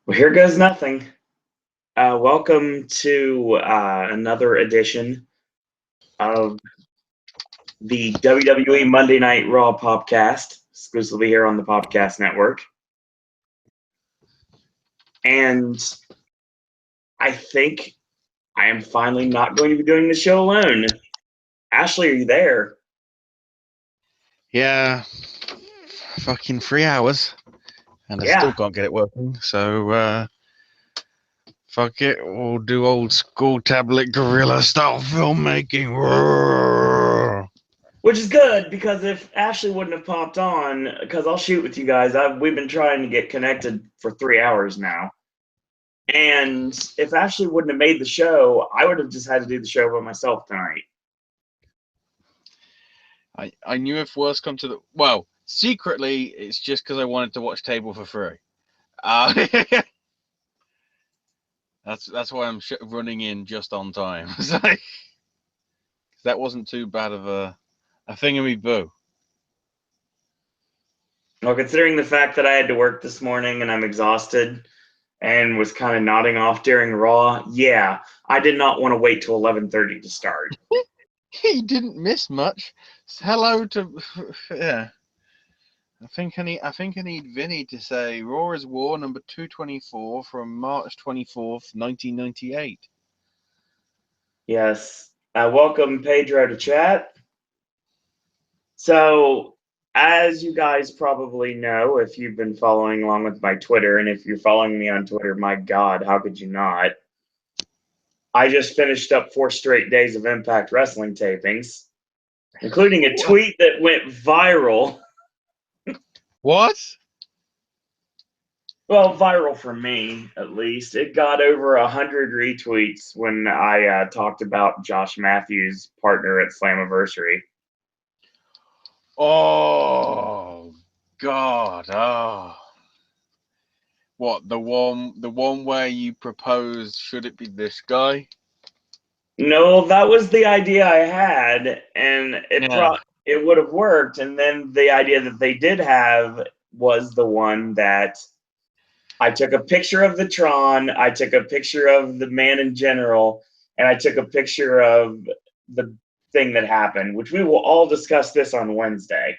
Well, here goes nothing. Welcome to another edition of the WWE Monday Night Raw Popcast, exclusively here on the Popcast Network. And I think I am finally not going to be doing the show alone. Ashley, are you there? Yeah, fucking 3 hours, and I still Yeah. can't get it working. So fuck it, we'll do old school tablet guerrilla style filmmaking. Roar. Which is good because if Ashley wouldn't have popped on, because I'll shoot with you guys, we've been trying to get connected for 3 hours now. And if Ashley wouldn't have made the show, I would have just had to do the show by myself tonight. I knew if worse come to the secretly it's just because I wanted to watch Table for free. Uh, that's why I'm running in just on time. That wasn't too bad of a thingamyboo. Well, considering the fact that I had to work this morning and I'm exhausted and was kind of nodding off during Raw, yeah, I did not want to wait till 11:30 to start. He didn't miss much. Hello to yeah. I think I need Vinny to say Raw is War number 224 from March 24th, 1998. Yes. Welcome Pedro to chat. So, as you guys probably know, if you've been following along with my Twitter, and if you're following me on Twitter, my God, how could you not? I just finished up 4 straight days of Impact Wrestling tapings, including a tweet that went viral. What? Well, viral for me, at least. It got over 100 retweets when I talked about Josh Matthews' partner at Slammiversary. Oh God! Oh, what the one where you proposed? Should it be this guy? No, that was the idea I had, and Yeah. it would have worked. And then the idea that they did have was the one that I took a picture of the Tron, I took a picture of the man in general, and I took a picture of the thing that happened, which we will all discuss this on Wednesday.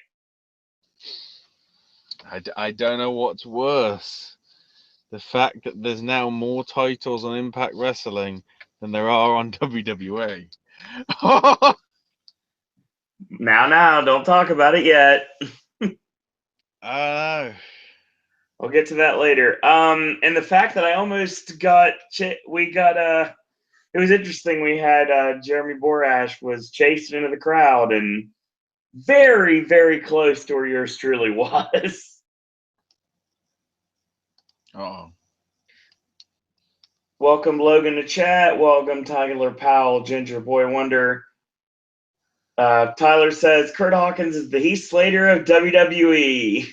I don't know what's worse. The fact that there's now more titles on Impact Wrestling than there are on WWE. Now, don't talk about it yet. I know. We'll get to that later. And the fact that I almost got, it was interesting. We had Jeremy Borash was chased into the crowd and very, very close to where yours truly was. Oh. Welcome, Logan, to chat. Welcome, Tyler Powell, Ginger Boy Wonder. Tyler says Kurt Hawkins is the Heath Slater of WWE.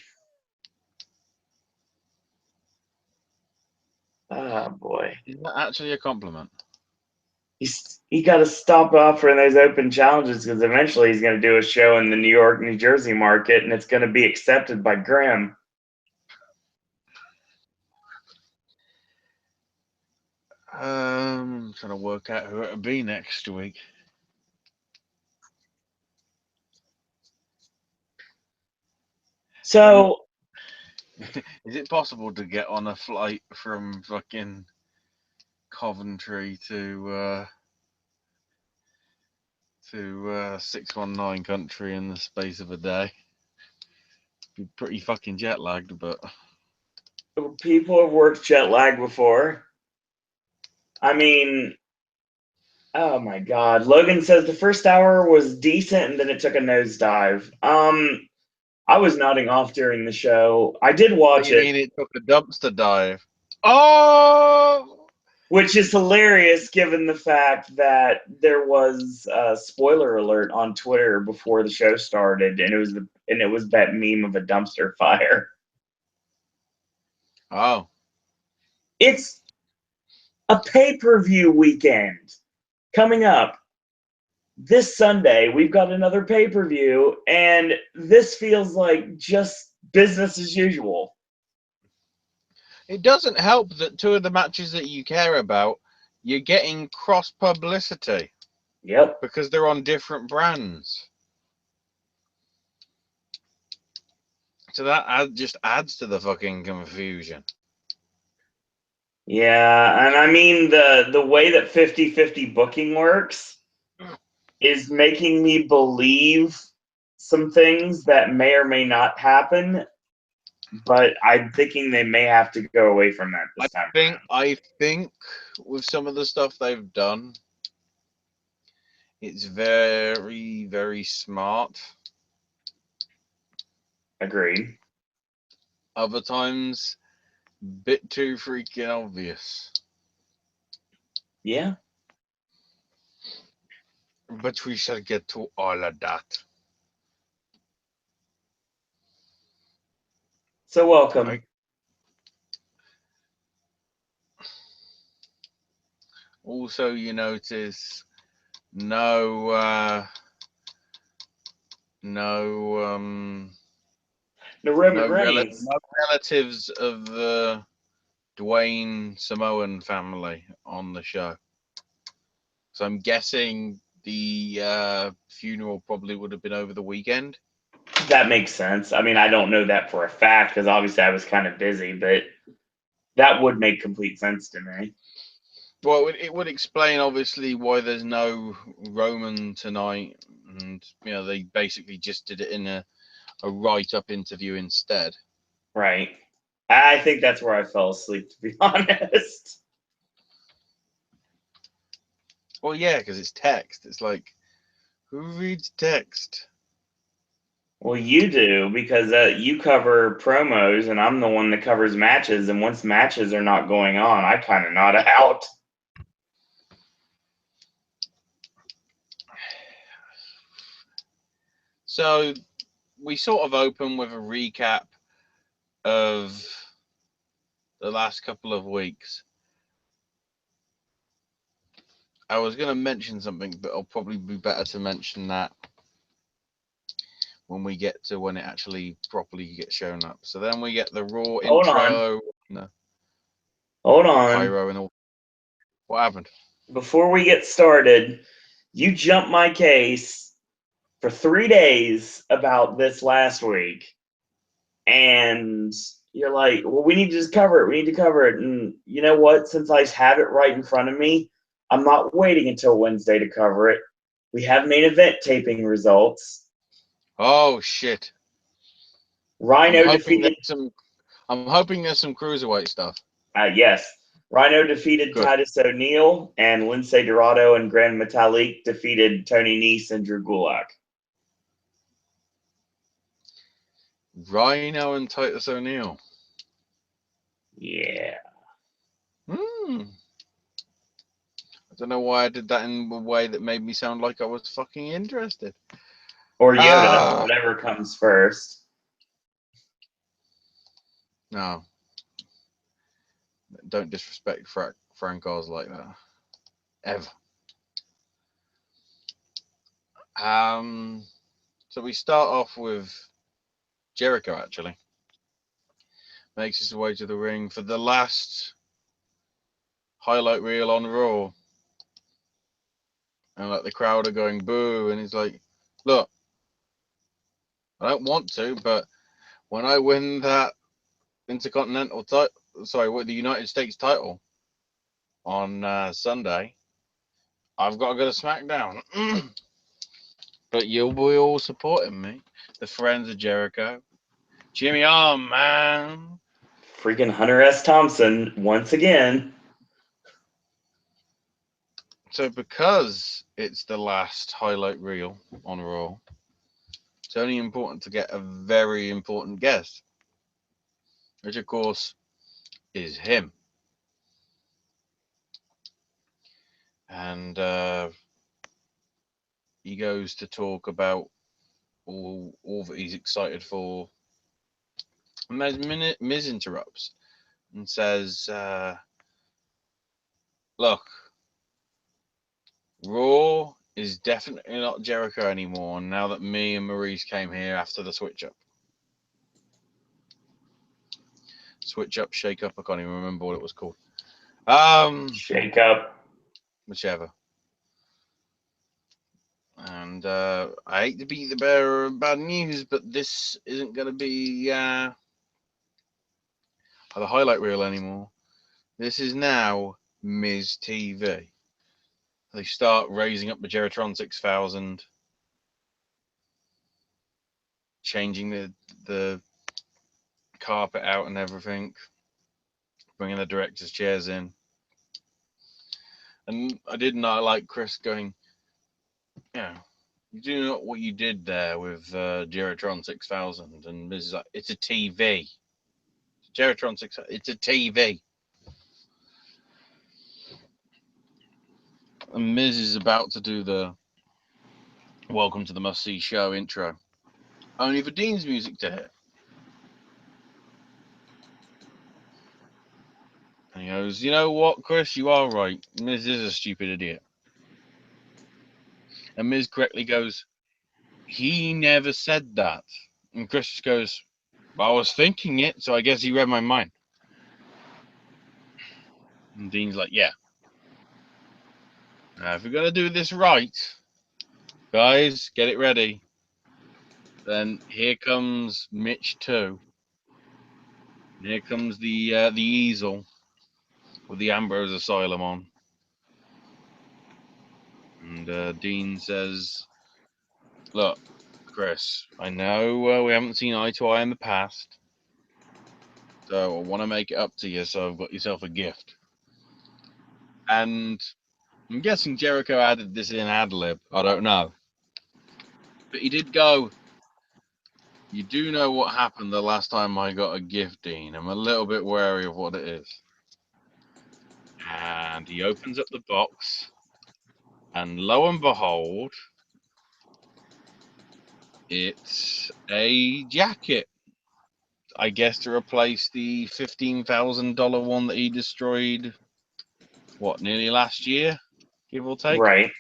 Oh, boy. Is that actually a compliment? He got to stop offering those open challenges because eventually he's going to do a show in the New York, New Jersey market, and it's going to be accepted by Grimm. I'm trying to work out who it'll be next week. So, is it possible to get on a flight from fucking Coventry to 619 country in the space of a day? Be pretty fucking jet lagged, but people have worked jet lag before. I mean, oh my God. Logan says the first hour was decent and then it took a nosedive. I was nodding off during the show. I did watch you it. mean it took a dumpster dive? Oh! Which is hilarious given the fact that there was a spoiler alert on Twitter before the show started, and it was that meme of a dumpster fire. Oh. It's a pay-per-view weekend coming up. This Sunday, we've got another pay-per-view, and this feels like just business as usual. It doesn't help that two of the matches that you care about, you're getting cross publicity. Yep. Because they're on different brands. So that just adds to the fucking confusion. Yeah, and I mean the way that 50-50 booking works is making me believe some things that may or may not happen, but I'm thinking they may have to go away from that this time around. I think with some of the stuff they've done, it's very, very smart. Agreed. Other times, bit too freaking obvious. Yeah. But we shall get to all of that. So welcome. Also, you notice no No Roman Reigns. no relatives of the Dwayne Samoan family on the show. So I'm guessing the funeral probably would have been over the weekend. That makes sense. I mean, I don't know that for a fact because obviously I was kind of busy, but that would make complete sense to me. Well, it would explain obviously why there's no Roman tonight, and you know they basically just did it in a write-up interview instead. Right. I think that's where I fell asleep, to be honest. Well, yeah, because it's text. It's like, who reads text? Well, you do because you cover promos, and I'm the one that covers matches. And once matches are not going on, I kind of nod out. So we sort of open with a recap of the last couple of weeks. I was going to mention something, but it'll probably be better to mention that when we get to when it actually properly gets shown up. So then we get the Raw Hold intro. on. No, Hold on. pyro and all. What happened? Before we get started, you jumped my case for 3 days about this last week. And you're like, well, we need to just cover it. We need to cover it. And you know what? Since I have it right in front of me, I'm not waiting until Wednesday to cover it. We have main event taping results. Oh shit! Rhino defeated. I'm hoping there's some cruiserweight stuff. Yes, Rhino defeated Good. Titus O'Neil, and Lince Dorado and Grand Metalik defeated Tony Nese and Drew Gulak. Rhino and Titus O'Neil. Yeah. I don't know why I did that in a way that made me sound like I was fucking interested. Or Yoda, whatever comes first. No. Don't disrespect Frank Oz like that. Ever. So we start off with Jericho, actually. Makes his way to the ring for the last highlight reel on Raw. And like the crowd are going boo, and he's like, look, I don't want to, but when I win that Intercontinental title, the United States title on Sunday, I've got to go to SmackDown. But you'll be all supporting me. The friends of Jericho. Jimmy, oh man. Freaking Hunter S. Thompson, once again. So because it's the last highlight reel on Raw, it's only important to get a very important guest, which of course is him. And he goes to talk about all that he's excited for. And Miz interrupts and says, look, Raw is definitely not Jericho anymore now that me and Maurice came here after the switch up. switch up, shake up. I can't even remember what it was called. Shake up. Whichever. And I hate to be the bearer of bad news, but this isn't going to be the highlight reel anymore. This is now Miz TV. They start raising up the Geratron 6000, changing the carpet out and everything, bringing the director's chairs in. And I did not like Chris going, you do not what you did there with Geratron 6000. And Miz is like, it's a TV. Geratron 6000, it's a TV. And Miz is about to do the Welcome to the Must See Show intro. Only for Dean's music to hit. And he goes, you know what, Chris, you are right. Miz is a stupid idiot. And Miz correctly goes, he never said that. And Chris just goes, well, I was thinking it, so I guess he read my mind. And Dean's like, yeah. Now, if we're going to do this right, guys, get it ready. Then here comes Mitch 2. And here comes the easel with the Ambrose Asylum on. And Dean says, look, Chris, I know we haven't seen eye to eye in the past, so I want to make it up to you, so I've got yourself a gift. And I'm guessing Jericho added this in ad-lib. I don't know. But he did go, you do know what happened the last time I got a gift, Dean. I'm a little bit wary of what it is. And he opens up the box, and lo and behold, it's a jacket. I guess to replace the $15,000 one that he destroyed, nearly last year, give or take? Right.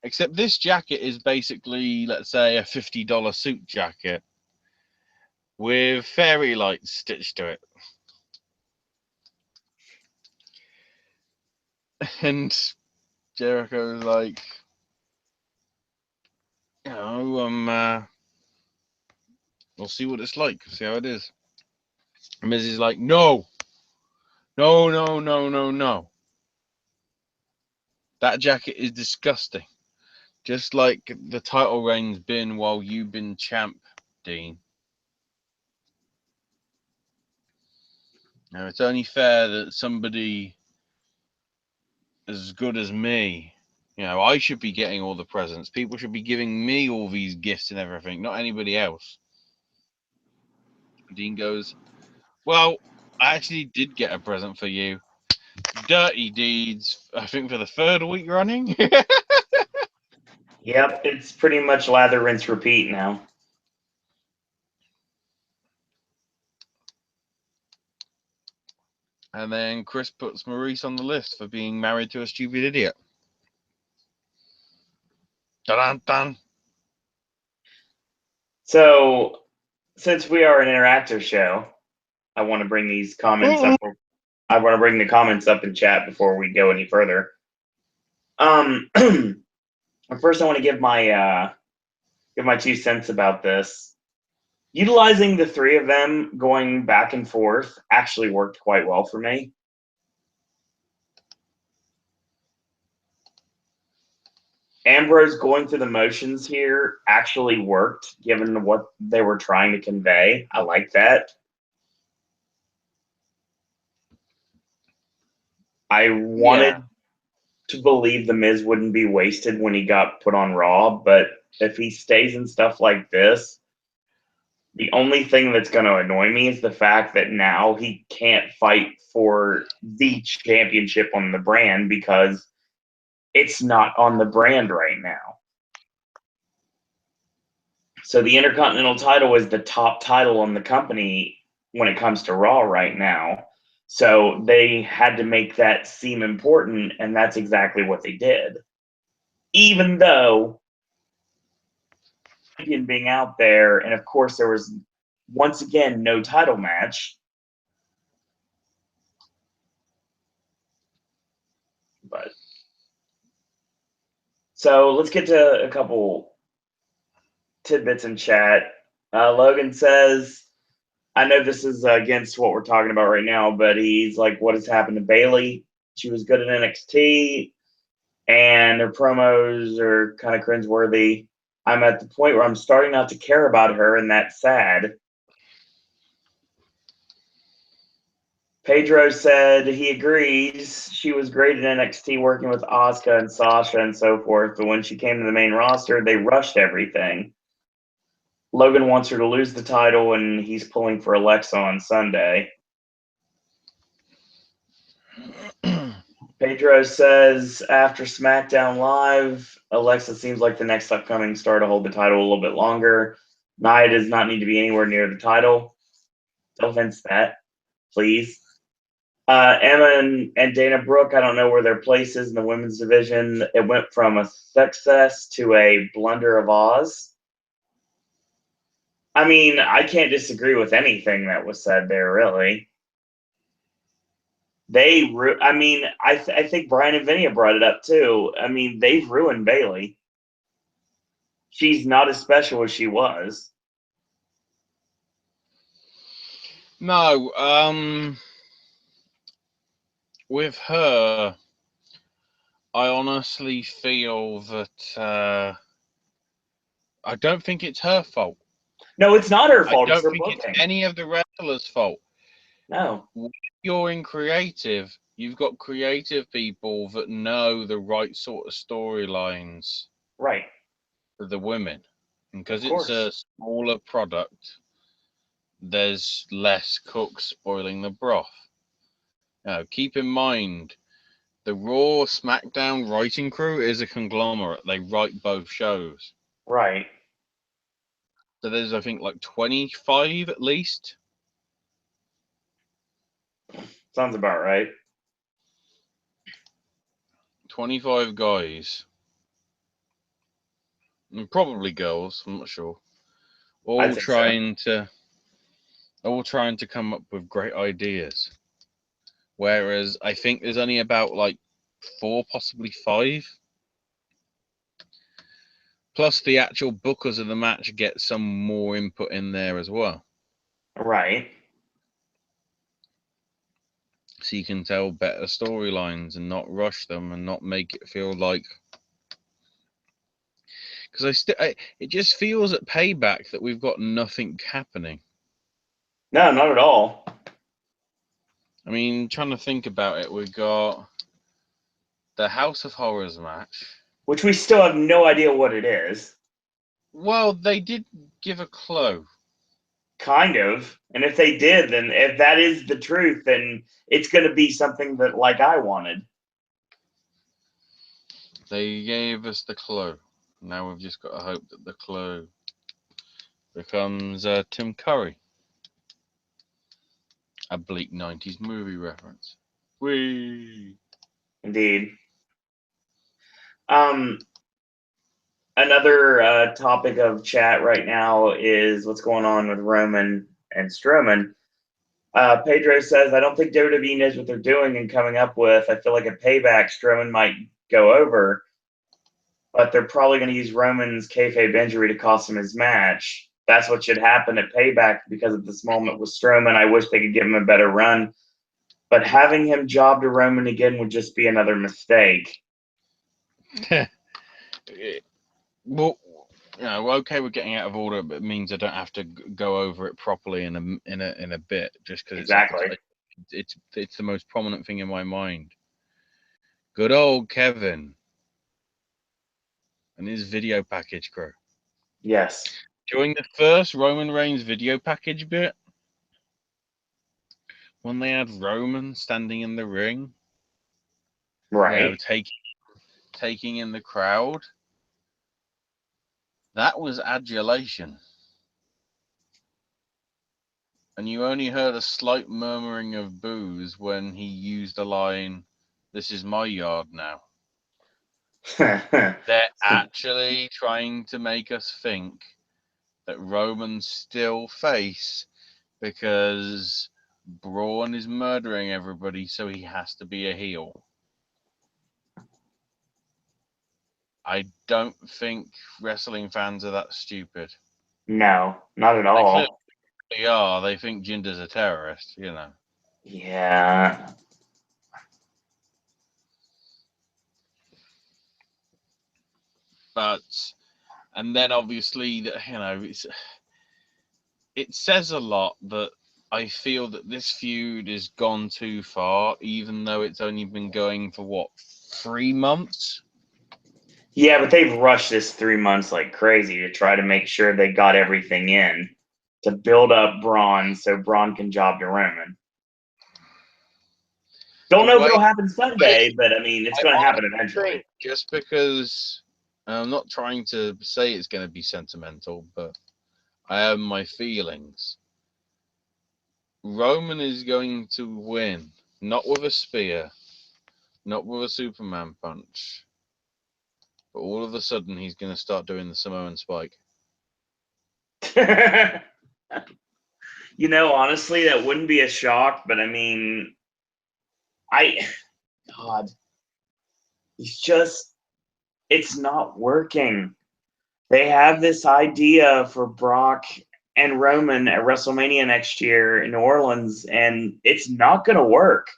Except this jacket is basically, let's say, a $50 suit jacket with fairy lights stitched to it. And Jericho's like, we'll see what it's like, see how it is. And Miz is like, no. That jacket is disgusting. Just like the title reign's been while you've been champ, Dean. Now, it's only fair that somebody as good as me, I should be getting all the presents. People should be giving me all these gifts and everything, not anybody else. Dean goes, well, I actually did get a present for you. Dirty Deeds, I think for the 3rd week running. Yep, it's pretty much lather, rinse, repeat now. And then Chris puts Maurice on the list for being married to a stupid idiot. Dun-dun-dun. So, since we are an interactive show, I want to bring these comments up. I want to bring the comments up in chat before we go any further. First, I want to give my 2 cents about this. Utilizing the 3 of them going back and forth actually worked quite well for me. Ambrose going through the motions here actually worked, given what they were trying to convey. I like that. I wanted to believe the Miz wouldn't be wasted when he got put on Raw, but if he stays in stuff like this, the only thing that's going to annoy me is the fact that now he can't fight for the championship on the brand because it's not on the brand right now. So the Intercontinental title is the top title on the company when it comes to Raw right now. So they had to make that seem important, and that's exactly what they did. Even though being out there, and of course there was once again, no title match. But so let's get to a couple tidbits in chat. Logan says, I know this is against what we're talking about right now, but he's like, what has happened to Bayley? She was good at NXT, and her promos are kind of cringeworthy. I'm at the point where I'm starting not to care about her, and that's sad. Pedro said he agrees. She was great at NXT working with Asuka and Sasha and so forth, but when she came to the main roster, they rushed everything. Logan wants her to lose the title, and he's pulling for Alexa on Sunday. Pedro says, after SmackDown Live, Alexa seems like the next upcoming star to hold the title a little bit longer. Nia does not need to be anywhere near the title. Don't fence that, please. Emma and Dana Brooke, I don't know where their place is in the women's division. It went from a success to a blunder of Oz. I mean, I can't disagree with anything that was said there, really. I think Brian and Vinny brought it up too. I mean, they've ruined Bayley. She's not as special as she was. No, with her, I honestly feel that I don't think it's her fault. No, it's not her fault. I It's don't her think booking. it's any of the wrestlers' fault. No. When you're in creative, you've got creative people that know the right sort of storylines Right. for the women. And because Of it's a course. smaller product, there's less cooks spoiling the broth. Now, keep in mind, the Raw SmackDown writing crew is a conglomerate. They write both shows. Right. So there's, I think, like 25 at least. Sounds about right. 25 guys. And probably girls, I'm not sure. I All think so. trying to come up with great ideas. Whereas I think there's only about like 4, possibly 5. Plus the actual bookers of the match get some more input in there as well. Right. So you can tell better storylines and not rush them and not make it feel like, because it just feels at Payback that we've got nothing happening. No, not at all. I mean, trying to think about it, we've got the House of Horrors match, which we still have no idea what it is. Well, they did give a clue. Kind of. And if they did, then if that is the truth, then it's going to be something that, like, I wanted. They gave us the clue. Now we've just got to hope that the clue becomes Tim Curry. A bleak 90s movie reference. Whee! Indeed. Another topic of chat right now is what's going on with Roman and Strowman. Pedro says, I don't think WWE knows what they're doing and coming up with. I feel like a Payback, Strowman might go over, but they're probably going to use Roman's kayfabe injury to cost him his match. That's what should happen at Payback because of this moment with Strowman. I wish they could give him a better run, but having him job to Roman again would just be another mistake. Well, you know, okay, we're getting out of order, but it means I don't have to go over it properly in a bit, just because Exactly. it's the most prominent thing in my mind. Good old Kevin and his video package crew. Yes. During the first Roman Reigns video package bit, when they had Roman standing in the ring, Right. you know, taking in the crowd, that was adulation. And you only heard a slight murmuring of boos when he used the line, "This is my yard now." They're actually trying to make us think that Roman's still face because Braun is murdering everybody, so he has to be a heel. I don't think wrestling fans are that stupid. No, not at They all. clearly are. They think Jinder's a terrorist, you know. Yeah. But, and then obviously, it says a lot that I feel that this feud has gone too far, even though it's only been going for what, 3 months? Yeah, but they've rushed this 3 months like crazy to try to make sure they got everything in to build up Braun so Braun can job to Roman. Don't know if it'll happen Sunday, but I mean, it's going to happen eventually. Just because I'm not trying to say it's going to be sentimental, but I have my feelings. Roman is going to win, not with a spear, not with a Superman punch, but all of a sudden he's going to start doing the Samoan spike. Honestly, that wouldn't be a shock, but I mean, God, it's not working. They have this idea for Brock and Roman at WrestleMania next year in New Orleans, and it's not going to work.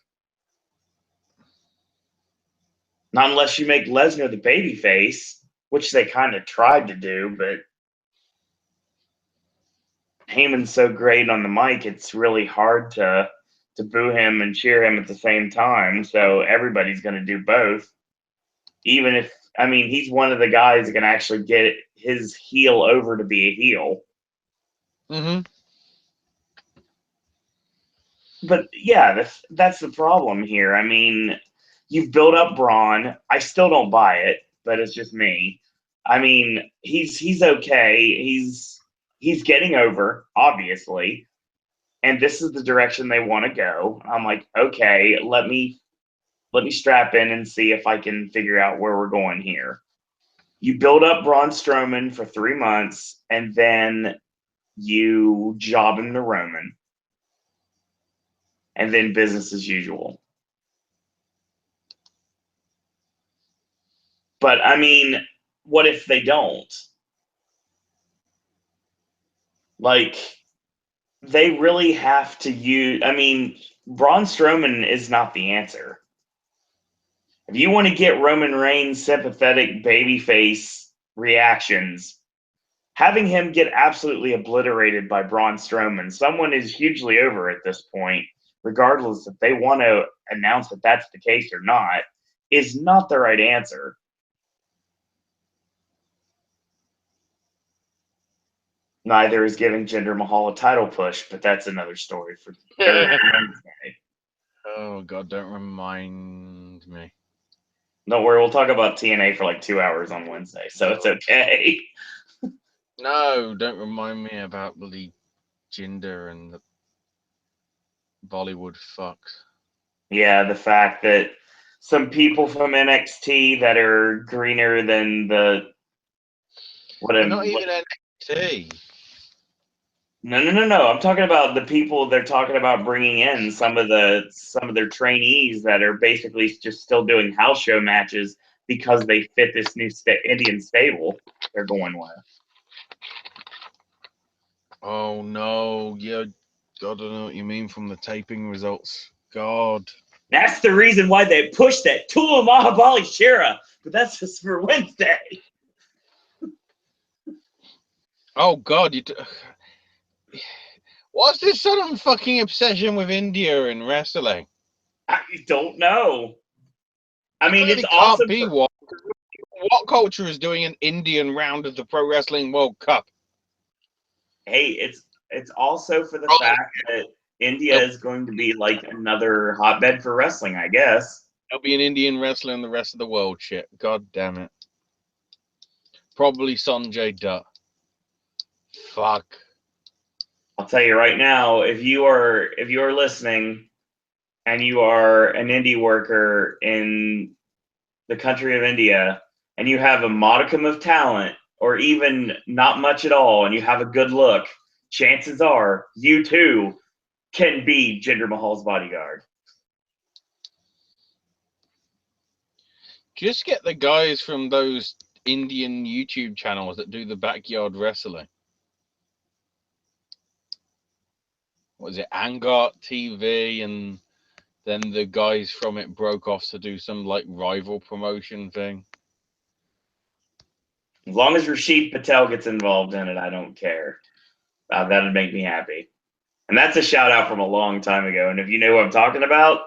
Not unless you make Lesnar the babyface, which they kind of tried to do, but Heyman's so great on the mic, it's really hard to boo him and cheer him at the same time. So everybody's going to do both. Even if, I mean, he's one of the guys that can actually get his heel over to be a heel. Mm-hmm. But yeah, that's the problem here. I mean, you've built up Braun. I still don't buy it, but it's just me. I mean, he's okay. He's getting over, obviously, and this is the direction they want to go. I'm like, okay, let me strap in and see if I can figure out where we're going here. You build up Braun Strowman for 3 months, and then you job him to Roman, and then business as usual. But I mean, what if they don't? Like, they really have to use. I mean, Braun Strowman is not the answer. If you want to get Roman Reigns sympathetic babyface reactions, having him get absolutely obliterated by Braun Strowman, someone is hugely over at this point, regardless if they want to announce that that's the case or not, is not the right answer. Neither is giving Jinder Mahal a title push, but that's another story for Wednesday. Oh, God, don't remind me. Don't worry, we'll talk about TNA for like 2 hours on Wednesday, so it's okay. No, don't remind me about bloody Jinder and the Bollywood fucks. Yeah, the fact that some people from NXT that are greener than the They're not even NXT. No. I'm talking about the people they're talking about bringing in some of their trainees that are basically just still doing house show matches because they fit this new Indian stable they're going with. Oh no, yeah, God, I don't know what you mean from the taping results. God. That's the reason why they pushed that Tula Mahabali Shera, but that's just for Wednesday. Oh God, what's this sudden fucking obsession with India and wrestling? I don't know. I mean, It it's can't awesome. be what culture is doing an Indian round of the Pro Wrestling World Cup? Hey, it's also for the fact that India is going to be like another hotbed for wrestling, I guess. There'll be an Indian wrestler in the rest of the world. Shit, God damn it. Probably Sanjay Dutt. Fuck. I'll tell you right now, if you are listening and you are an indie worker in the country of India and you have a modicum of talent or even not much at all, and you have a good look, chances are you too can be Jinder Mahal's bodyguard. Just get the guys from those Indian YouTube channels that do the backyard wrestling. What is it, Angart TV, and then the guys from it broke off to do some like rival promotion thing. As long as Rashid Patel gets involved in it, I don't care. That'd make me happy. And that's a shout out from a long time ago. And if you know what I'm talking about,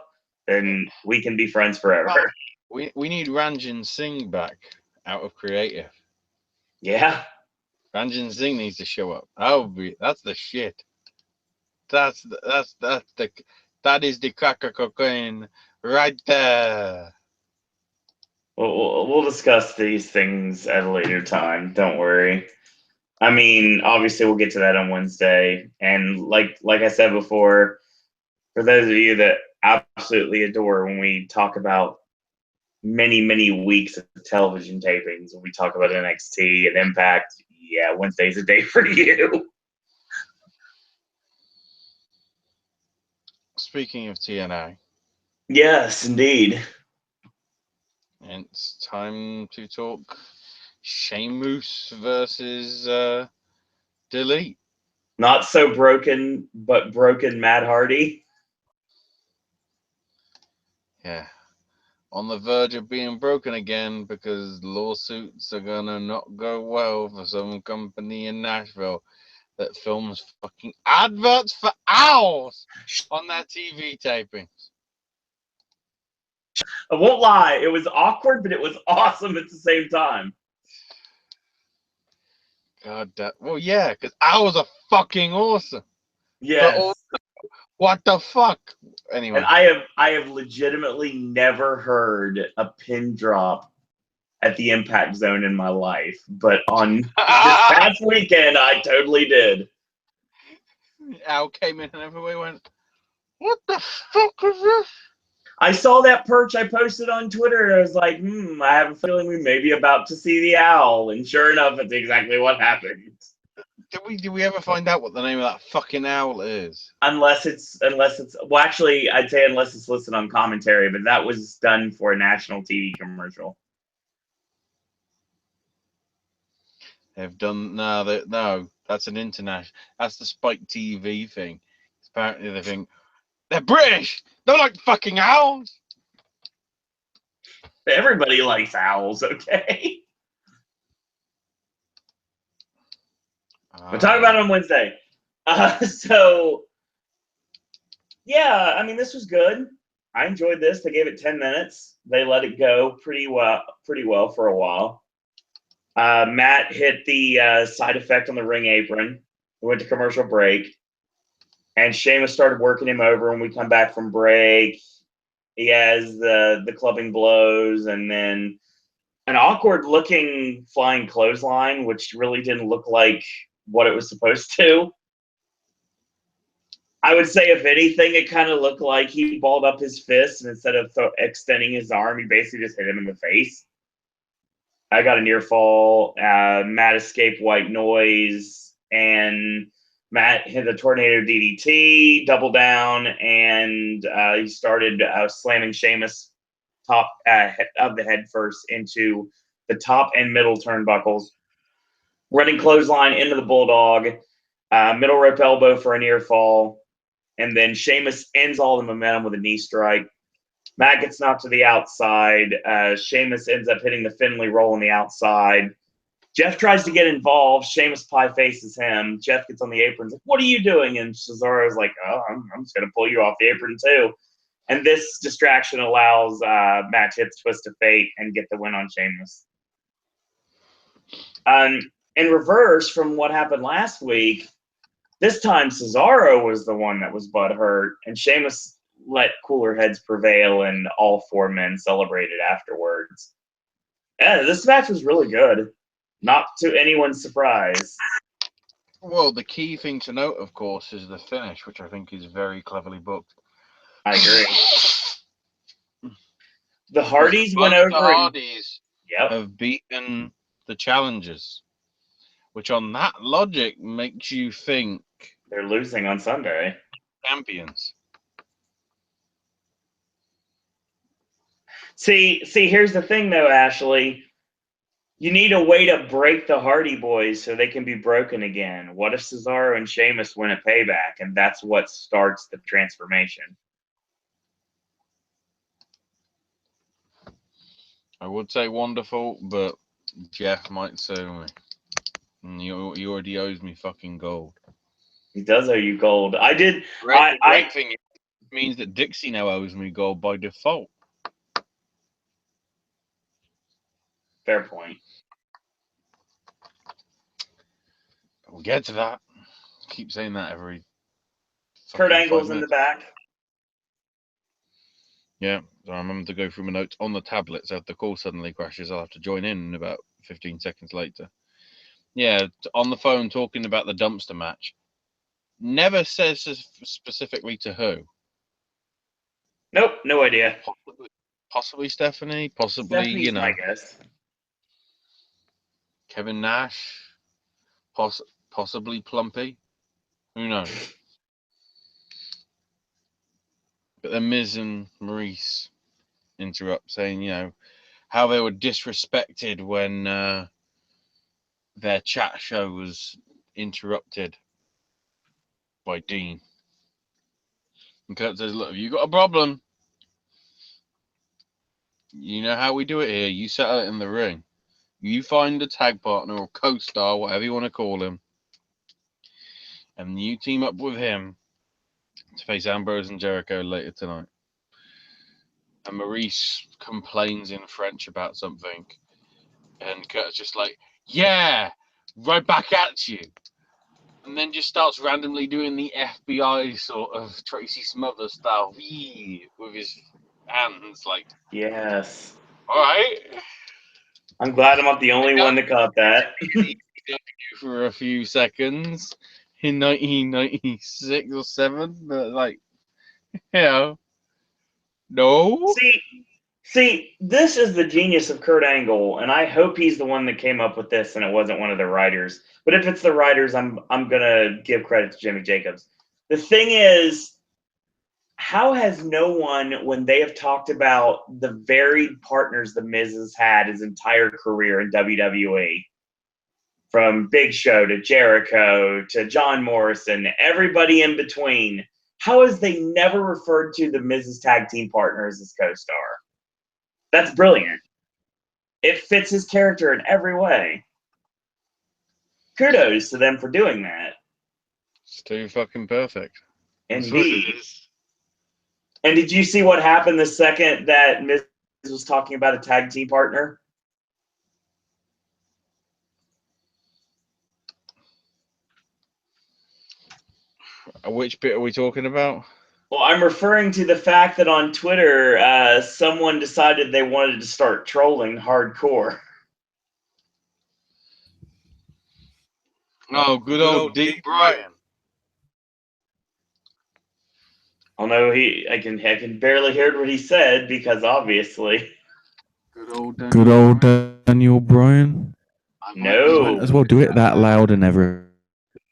then we can be friends forever. We need Ranjan Singh back out of creative. Yeah. Ranjan Singh needs to show up. That's the shit. That is the crack of cocaine right there. We'll discuss these things at a later time. Don't worry. I mean, obviously, we'll get to that on Wednesday. And like I said before, for those of you that absolutely adore when we talk about many, many weeks of television tapings, when we talk about NXT and Impact, yeah, Wednesday's a day for you. Speaking of TNA. Yes, indeed. It's time to talk Sheamus versus Delete. Not so broken, but broken Matt Hardy. Yeah. On the verge of being broken again because lawsuits are gonna not go well for some company in Nashville that films fucking adverts for hours on their TV tapings. I won't lie, it was awkward, but it was awesome at the same time. God damn. Well, yeah, because hours are fucking awesome. Yes. But also, what the fuck? Anyway. And I have legitimately never heard a pin drop at the Impact Zone in my life, but on this past weekend, I totally did. Al came in and everybody went, "What the fuck is this?" I saw that perch I posted on Twitter. I was like, I have a feeling we may be about to see the owl. And sure enough, it's exactly what happened. Did we ever find out what the name of that fucking owl is? Unless it's well, actually, I'd say unless it's listed on commentary, but that was done for a national TV commercial. They've done no. That's an international. That's the Spike TV thing. Apparently they think they're British. They're like fucking owls. Everybody likes owls, okay? We'll talk about it on Wednesday. So, yeah, I mean, this was good. I enjoyed this. They gave it 10 minutes. They let it go pretty well for a while. Matt hit the side effect on the ring apron. We went to commercial break. And Sheamus started working him over when we come back from break. He has the clubbing blows and then an awkward-looking flying clothesline, which really didn't look like what it was supposed to. I would say, if anything, it kind of looked like he balled up his fist, and instead of extending his arm, he basically just hit him in the face. I got a near fall. Matt escaped white noise, and Matt hit a tornado DDT, double down, and he started slamming Sheamus top of the head first into the top and middle turnbuckles. Running clothesline into the Bulldog, middle rope elbow for a near fall, and then Sheamus ends all the momentum with a knee strike. Matt gets knocked to the outside. Sheamus ends up hitting the Finley roll on the outside. Jeff tries to get involved. Sheamus pie faces him. Jeff gets on the apron. Like, what are you doing? And Cesaro's like, oh, I'm just going to pull you off the apron too. And this distraction allows Matt to hit the twist of fate and get the win on Sheamus. In reverse from what happened last week, this time Cesaro was the one that was butthurt, and Sheamus let cooler heads prevail, and all four men celebrated afterwards. Yeah, this match was really good. Not to anyone's surprise. Well, the key thing to note, of course, is the finish, which I think is very cleverly booked. I agree. The Hardys went over. The Hardys Yep. have beaten the challengers. which on that logic makes you think they're losing on Sunday. Champions. See, here's the thing, though, Ashley. You need a way to break the Hardy Boys so they can be broken again. What if Cesaro and Sheamus win a Payback, and that's what starts the transformation? I would say wonderful, but Jeff might sue me. He already owes me fucking gold. He does owe you gold. I did. The great thing means that Dixie now owes me gold by default. Fair point. We'll get to that. Keep saying that every. Kurt Angle's in the back. Yeah, so I remember to go through my notes on the tablet. So if the call suddenly crashes, I'll have to join in about 15 seconds later. Yeah, on the phone talking about the dumpster match. Never says specifically to who. Nope, no idea. Possibly Stephanie. Possibly, Stephanie's my guess. Kevin Nash. Possibly Plumpy. Who knows? But then Miz and Maurice interrupt, saying, how they were disrespected when their chat show was interrupted by Dean. And Kurt says, look, if you got a problem, you know how we do it here. You settle it in the ring. You find a tag partner or co-star, whatever you want to call him, and you team up with him to face Ambrose and Jericho later tonight. And Maurice complains in French about something, and Kurt's just like, yeah, right back at you. And then just starts randomly doing the FBI sort of Tracy Smothers style with his hands, like, yes. All right. I'm glad I'm not the only one that caught that. For a few seconds in 1996 or 7, but like, no. See, this is the genius of Kurt Angle, and I hope he's the one that came up with this and it wasn't one of the writers. But if it's the writers, I'm gonna give credit to Jimmy Jacobs. The thing is, how has no one, when they have talked about the varied partners the Miz has had his entire career in WWE, from Big Show to Jericho to John Morrison, everybody in between, how has they never referred to the Miz's tag team partners as co-star? That's brilliant. It fits his character in every way. Kudos to them for doing that. It's too fucking perfect. Indeed. And did you see what happened the second that Miz was talking about a tag team partner? Which bit are we talking about? Well, I'm referring to the fact that on Twitter, someone decided they wanted to start trolling hardcore. Oh, good old Deep Bryan. Although I can barely hear what he said because obviously. Good old Daniel Bryan. No. Might as well do it that loud and everything.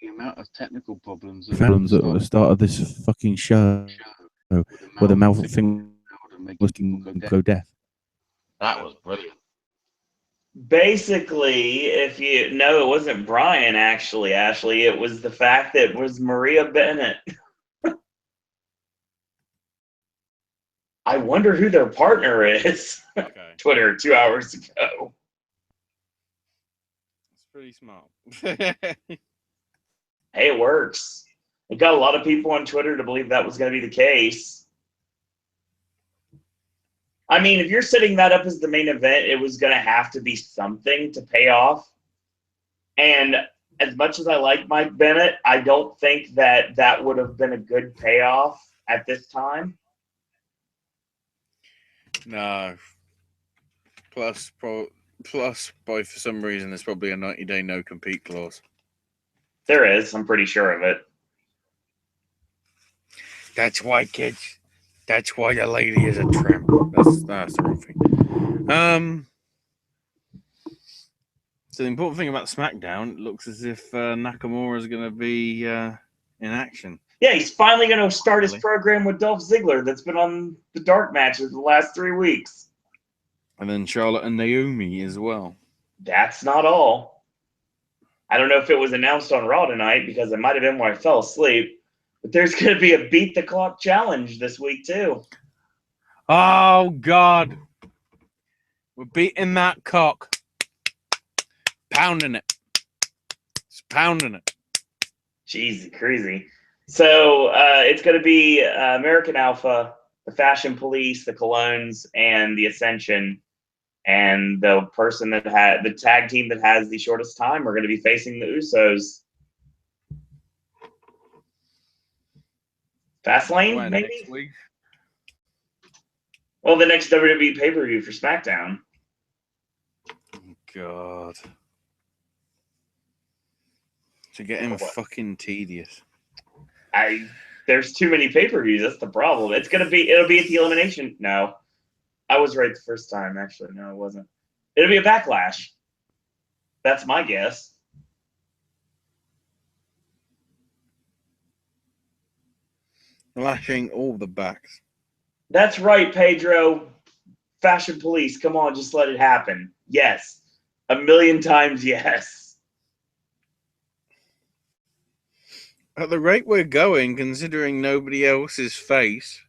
The amount of technical problems At the start of this fucking show, where the mouth thing was go deaf. That was brilliant. Basically, it wasn't Brian actually, Ashley. It was the fact that it was Maria Bennett. I wonder who their partner is. Okay. Twitter 2 hours ago. It's pretty smart. Hey, it works. It got a lot of people on Twitter to believe that was going to be the case. I mean, if you're setting that up as the main event, it was going to have to be something to pay off. And as much as I like Mike Bennett, I don't think that would have been a good payoff at this time. No. Plus, for some reason, there's probably a 90-day no-compete clause. There is. I'm pretty sure of it. That's why, kids. That's why the lady is a tramp. That's the wrong thing. So the important thing about SmackDown, it looks as if Nakamura is going to be in action. Yeah, he's finally going to start his program with Dolph Ziggler that's been on the dark matches the last 3 weeks. And then Charlotte and Naomi as well. That's not all. I don't know if it was announced on Raw tonight because it might have been when I fell asleep, but there's going to be a Beat the Clock challenge this week too. Oh, God. We're beating that cock. Pounding it. It's pounding it. Jeez, crazy. So it's going to be American Alpha, the Fashion Police, the Colognes, and the Ascension. And the person that had the tag team that has the shortest time are going to be facing the Usos. Fastlane, maybe? Next week? Well, the next WWE pay-per-view for SmackDown. God. To get him fucking tedious. There's too many pay-per-views. That's the problem. It'll be at the Elimination. No, I was right the first time. Actually, no, it wasn't. It'll be a Backlash. That's my guess. Lashing all the backs. That's right, Pedro. Fashion Police. Come on, just let it happen. Yes. 1,000,000 times yes. At the rate we're going, considering nobody else's face,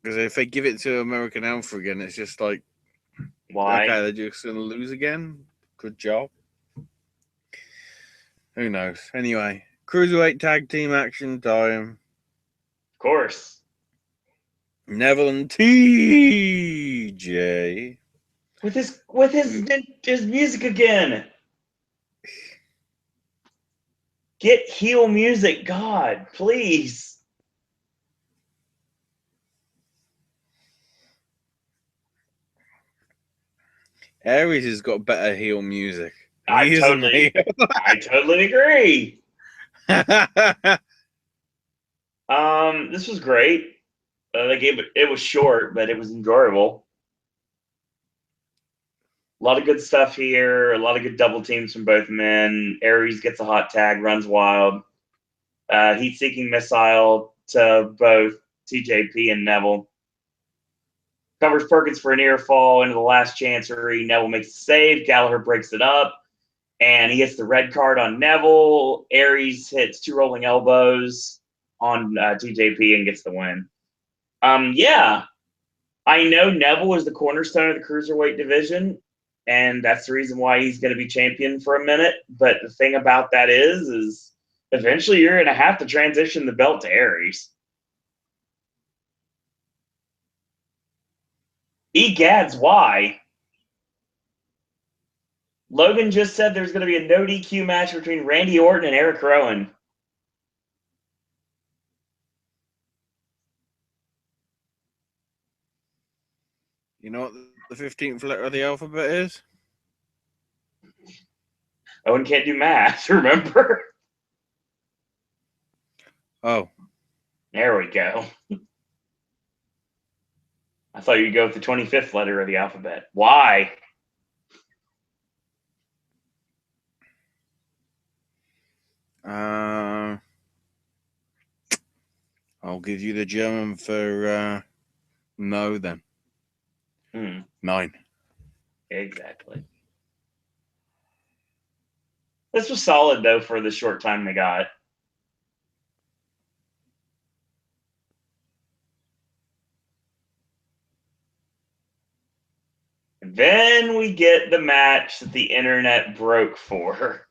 because if they give it to American Alpha again, it's just like, why? Okay, they're just going to lose again? Good job. Who knows? Anyway, Cruiserweight Tag Team action time. Of course. Neville and TJ. With his music again. Get heel music, God, please. Aries has got better heel music. I totally agree. This was great. It was short, but it was enjoyable. A lot of good stuff here. A lot of good double teams from both men. Aries gets a hot tag, runs wild. Heat-seeking missile to both TJP and Neville. Covers Perkins for a near fall into the last chancery. Neville makes a save. Gallagher breaks it up. And he hits the red card on Neville. Aries hits 2 rolling elbows on TJP and gets the win. Yeah. I know Neville is the cornerstone of the Cruiserweight division. And that's the reason why he's going to be champion for a minute. But the thing about that is eventually you're going to have to transition the belt to Aries. Egads, why? Logan just said there's going to be a no DQ match between Randy Orton and Eric Rowan. You know what the 15th letter of the alphabet is? Owen can't do math, remember? Oh. There we go. I thought you'd go with the 25th letter of the alphabet. Why? I'll give you the German for no then. 9. Exactly. This was solid, though, for the short time they got. Then we get the match that the internet broke for.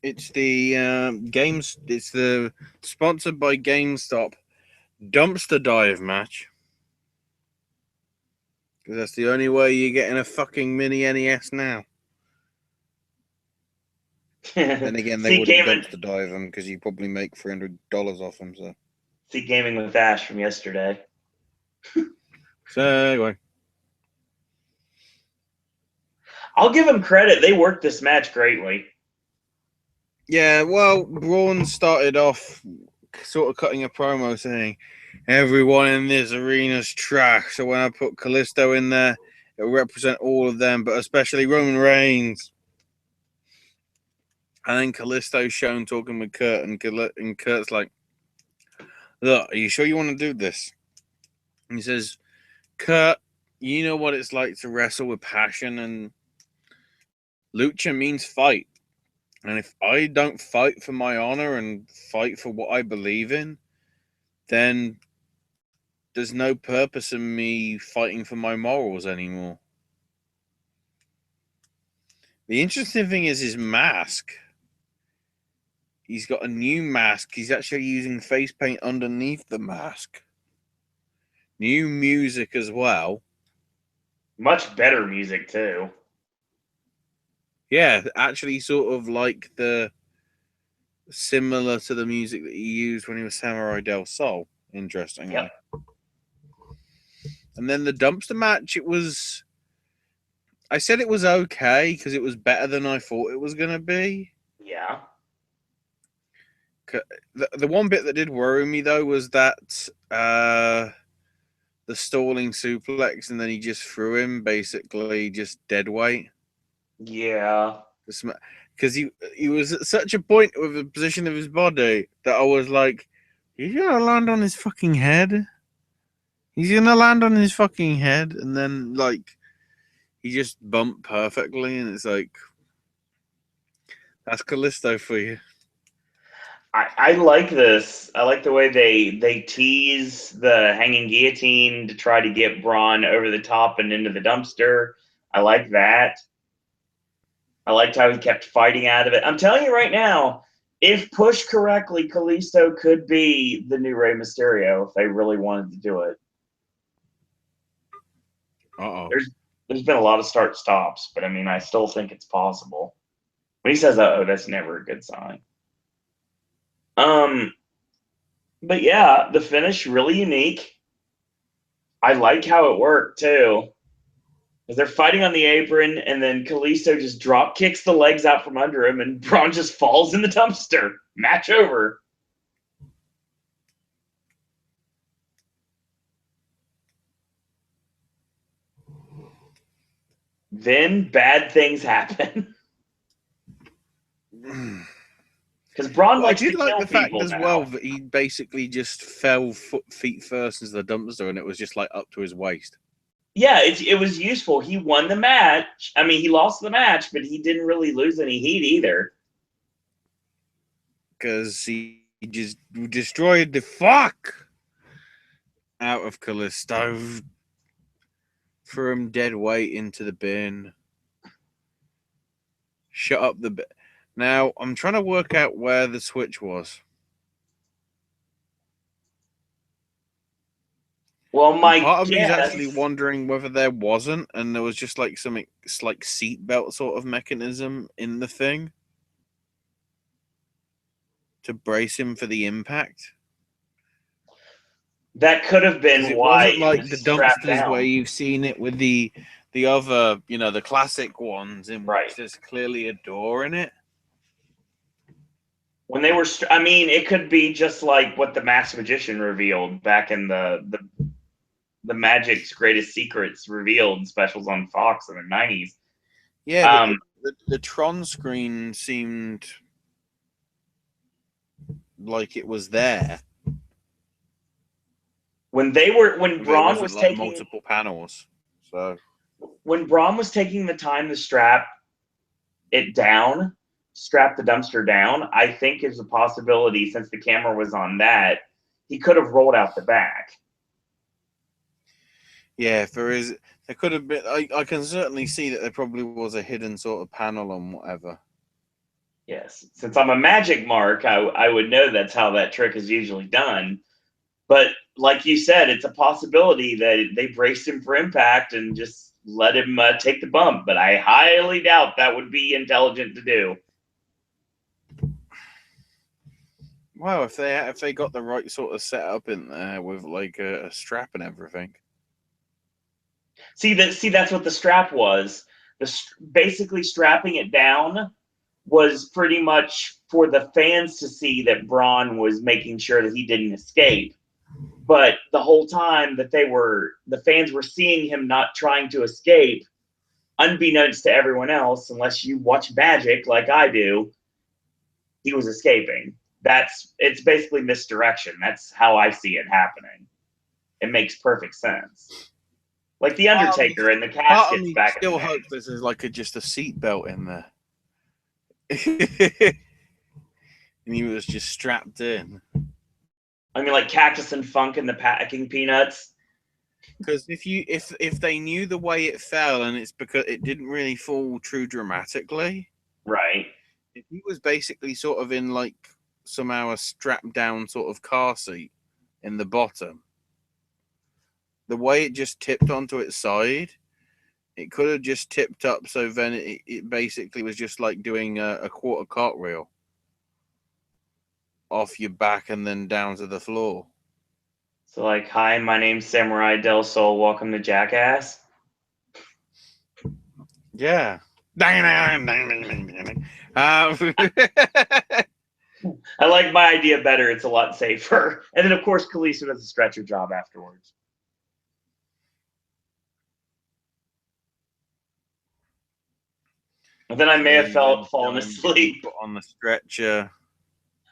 It's the It's the sponsored by GameStop dumpster dive match. Because that's the only way you're getting a fucking mini NES now. Then again, they wouldn't dumpster dive them because you probably make $300 off them. So, see Gaming with Ash from yesterday. Segue. I'll give them credit. They worked this match greatly. Yeah, well, Braun started off sort of cutting a promo saying, everyone in this arena's trash. So when I put Kalisto in there, it'll represent all of them, but especially Roman Reigns. And then Kalisto's shown talking with Kurt, and Kurt's like, look, are you sure you want to do this? And he says, Kurt, you know what it's like to wrestle with passion, and lucha means fight. And if I don't fight for my honor and fight for what I believe in, then there's no purpose in me fighting for my morals anymore. The interesting thing is his mask. He's got a new mask. He's actually using face paint underneath the mask. New music as well. Much better music, too. Yeah, actually sort of like similar to the music that he used when he was Samurai Del Sol, interestingly. Yep. And then the dumpster match, I said it was okay because it was better than I thought it was going to be. Yeah. The one bit that did worry me, though, was that the stalling suplex, and then he just threw him, basically just dead weight. Yeah. Because he was at such a point with the position of his body that I was like, he's going to land on his fucking head. He's going to land on his fucking head. And then, like, he just bumped perfectly, and it's like, that's Kalisto for you. I like this. I like the way they tease the hanging guillotine to try to get Braun over the top and into the dumpster. I like that. I liked how he kept fighting out of it. I'm telling you right now, if pushed correctly, Kalisto could be the new Rey Mysterio if they really wanted to do it. Uh-oh. There's been a lot of start-stops, but I mean, I still think it's possible. When he says, uh-oh, that's never a good sign. But yeah, the finish really unique. I like how it worked too. Because they're fighting on the apron, and then Kalisto just drop kicks the legs out from under him, and Braun just falls in the dumpster. Match over. Then bad things happen. Because Braun likes to kill people now. I did like the fact as well that he basically just fell feet first into the dumpster, and it was just like up to his waist. Yeah, it was useful. He won the match. I mean, he lost the match, but he didn't really lose any heat either. Because he just destroyed the fuck out of Kalisto. Threw him dead weight into the bin. Shut up the bin. Now, I'm trying to work out where the switch was. Well, my part of me is actually wondering whether there wasn't, and there was just like some like seatbelt sort of mechanism in the thing to brace him for the impact. That could have been why it wasn't like the dumpsters where you've seen it with the other, the classic ones in which there's clearly a door in it. When they were, I mean, it could be just like what the Masked Magician revealed back in the Magic's Greatest Secrets revealed specials on Fox in the 90s. Yeah, the Tron screen seemed like it was there. When Braun was taking multiple panels. So when Braun was taking the time to strap the dumpster down, I think is a possibility, since the camera was on that, he could have rolled out the back. Yeah, there could have been. I can certainly see that there probably was a hidden sort of panel on whatever. Yes, since I'm a magic mark, I would know that's how that trick is usually done. But like you said, it's a possibility that they braced him for impact and just let him take the bump. But I highly doubt that would be intelligent to do. Well, if they got the right sort of setup in there with like a strap and everything. See that's what the strap was. Basically strapping it down was pretty much for the fans to see that Braun was making sure that he didn't escape. But the whole time that the fans were seeing him not trying to escape, unbeknownst to everyone else, unless you watch Magic like I do, he was escaping. It's basically misdirection. That's how I see it happening. It makes perfect sense. Like the Undertaker and the caskets back in the still day. hope this is like just a seatbelt in there. And he was just strapped in. I mean, like Cactus and Funk and the Packing Peanuts. Because if they knew the way it fell, and it's because it didn't really fall true dramatically, right? If he was basically sort of in like somehow a strapped down sort of car seat in the bottom, the way it just tipped onto its side, it could have just tipped up. So then it basically was just like doing a quarter cartwheel off your back and then down to the floor. So like, hi, my name's Samurai Del Sol. Welcome to Jackass. Yeah. I like my idea better. It's a lot safer. And then, of course, Kalisto does a stretcher job afterwards. And then I may have fallen asleep. Put on the stretcher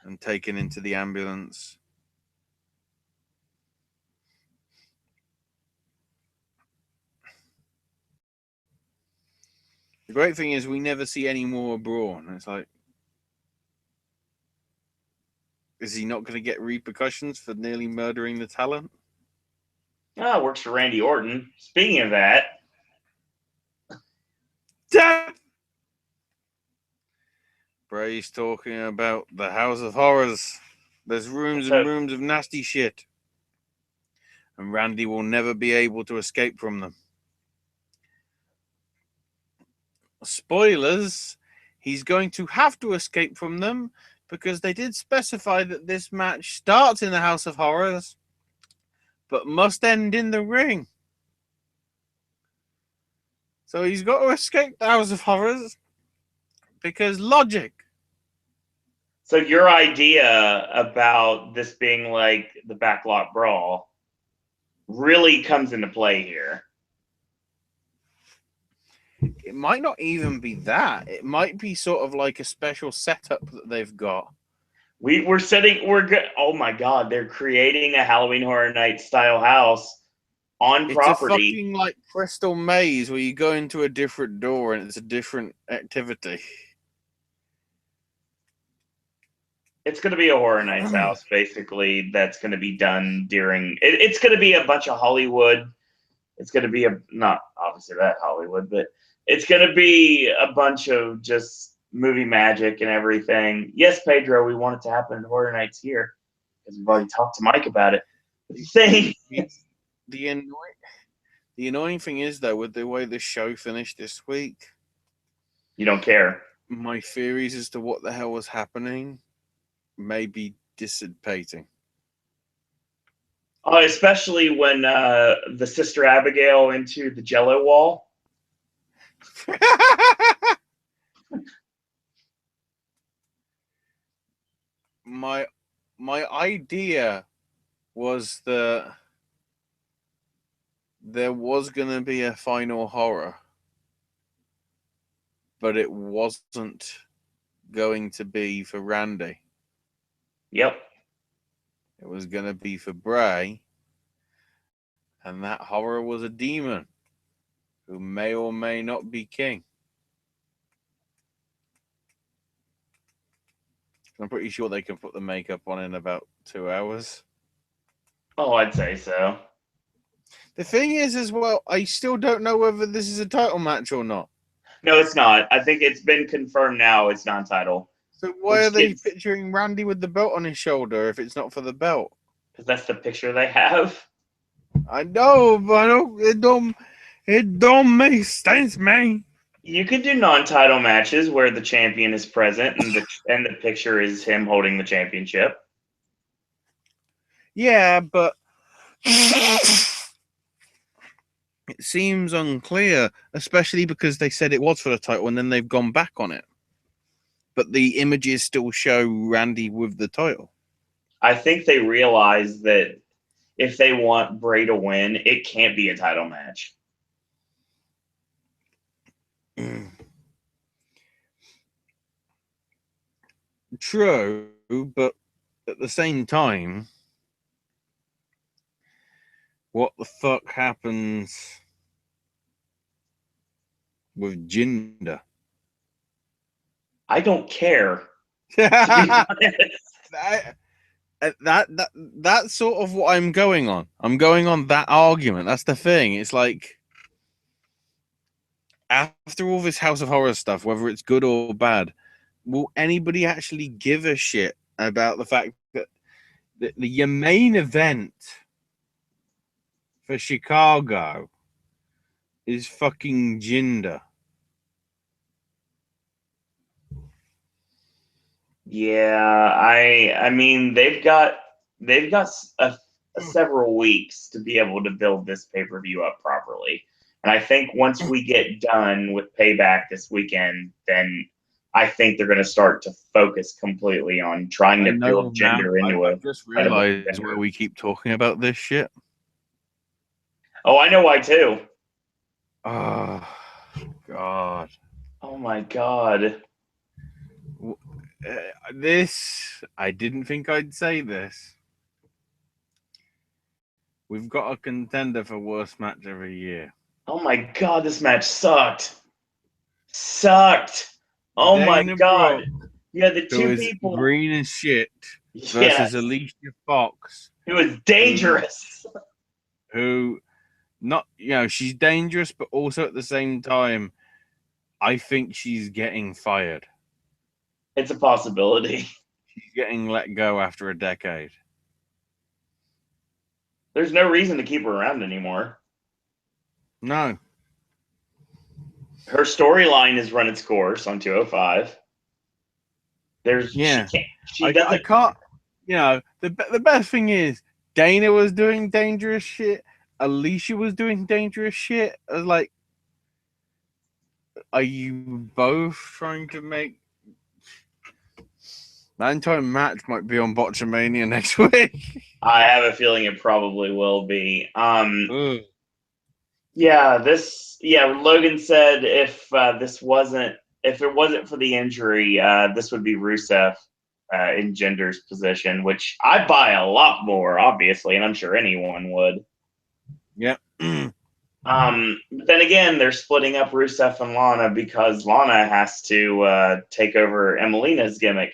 and taken into the ambulance. The great thing is we never see any more of Braun. It's like, is he not going to get repercussions for nearly murdering the talent? Oh, works for Randy Orton. Speaking of that. Bray's talking about the House of Horrors. There's rooms and rooms of nasty shit. And Randy will never be able to escape from them. Spoilers, he's going to have to escape from them because they did specify that this match starts in the House of Horrors but must end in the ring. So he's got to escape the House of Horrors because logic. So your idea about this being like the backlot brawl really comes into play here. It might not even be that. It might be sort of like a special setup that they've got. Oh my God, they're creating a Halloween Horror Night style house on property. It's a fucking like Crystal Maze where you go into a different door and it's a different activity. It's going to be a Horror Nights house, basically, that's going to be done during... It's going to be a bunch of Hollywood. It's going to be not obviously that Hollywood, but it's going to be a bunch of just movie magic and everything. Yes, Pedro, we want it to happen in Horror Nights here, because we've already talked to Mike about it. What do you think? The annoying thing is, though, with the way the show finished this week... You don't care. My theories as to what the hell was happening may be dissipating. Oh, especially when the Sister Abigail into the Jello wall. My idea was that there was going to be a final horror, but it wasn't going to be for Randy. Yep. It was going to be for Bray, and that horror was a demon who may or may not be king. I'm pretty sure they can put the makeup on in about 2 hours. Oh, I'd say so. The thing is, as well, I still don't know whether this is a title match or not. No, it's not. I think it's been confirmed now it's non-title. So why are they picturing Randy with the belt on his shoulder if it's not for the belt? Because that's the picture they have. I know, but it don't make sense, man. You could do non-title matches where the champion is present and the picture is him holding the championship. Yeah, but it seems unclear, especially because they said it was for the title and then they've gone back on it. but the images still show Randy with the title. I think they realize that if they want Bray to win, it can't be a title match. True, but at the same time, what the fuck happens with Jinder? I don't care. That's sort of what I'm going on. I'm going on that argument. That's the thing. It's like, after all this House of Horror stuff, whether it's good or bad, will anybody actually give a shit about the fact that your main event for Chicago is fucking Jinder? Yeah, I mean they've got several weeks to be able to build this pay-per-view up properly. And I think once we get done with Payback this weekend, then I think they're going to start to focus completely on trying to build Jinder into I just realized where we keep talking about this shit. Oh, I know why too. Oh, God. Oh my God. This, I didn't think I'd say this. We've got a contender for worst match every year. Oh my God, this match sucked. Oh Dana my God. Brooke, Yeah, the two who is people. green as shit, versus Yes. Alicia Fox. It was dangerous. Who not, she's dangerous, but also at the same time, I think she's getting fired. It's a possibility. She's getting let go after a decade. There's no reason to keep her around anymore. No. Her storyline has run its course on 205. I can't. The best thing is Dana was doing dangerous shit. Alicia was doing dangerous shit. I was like, are you both trying to make? That entire match might be on Botchamania next week. I have a feeling it probably will be. Logan said if it wasn't for the injury, this would be Rusev in Jinder's position, which I buy a lot more, obviously, and I'm sure anyone would. Yep. But then again, they're splitting up Rusev and Lana because Lana has to take over Emelina's gimmick.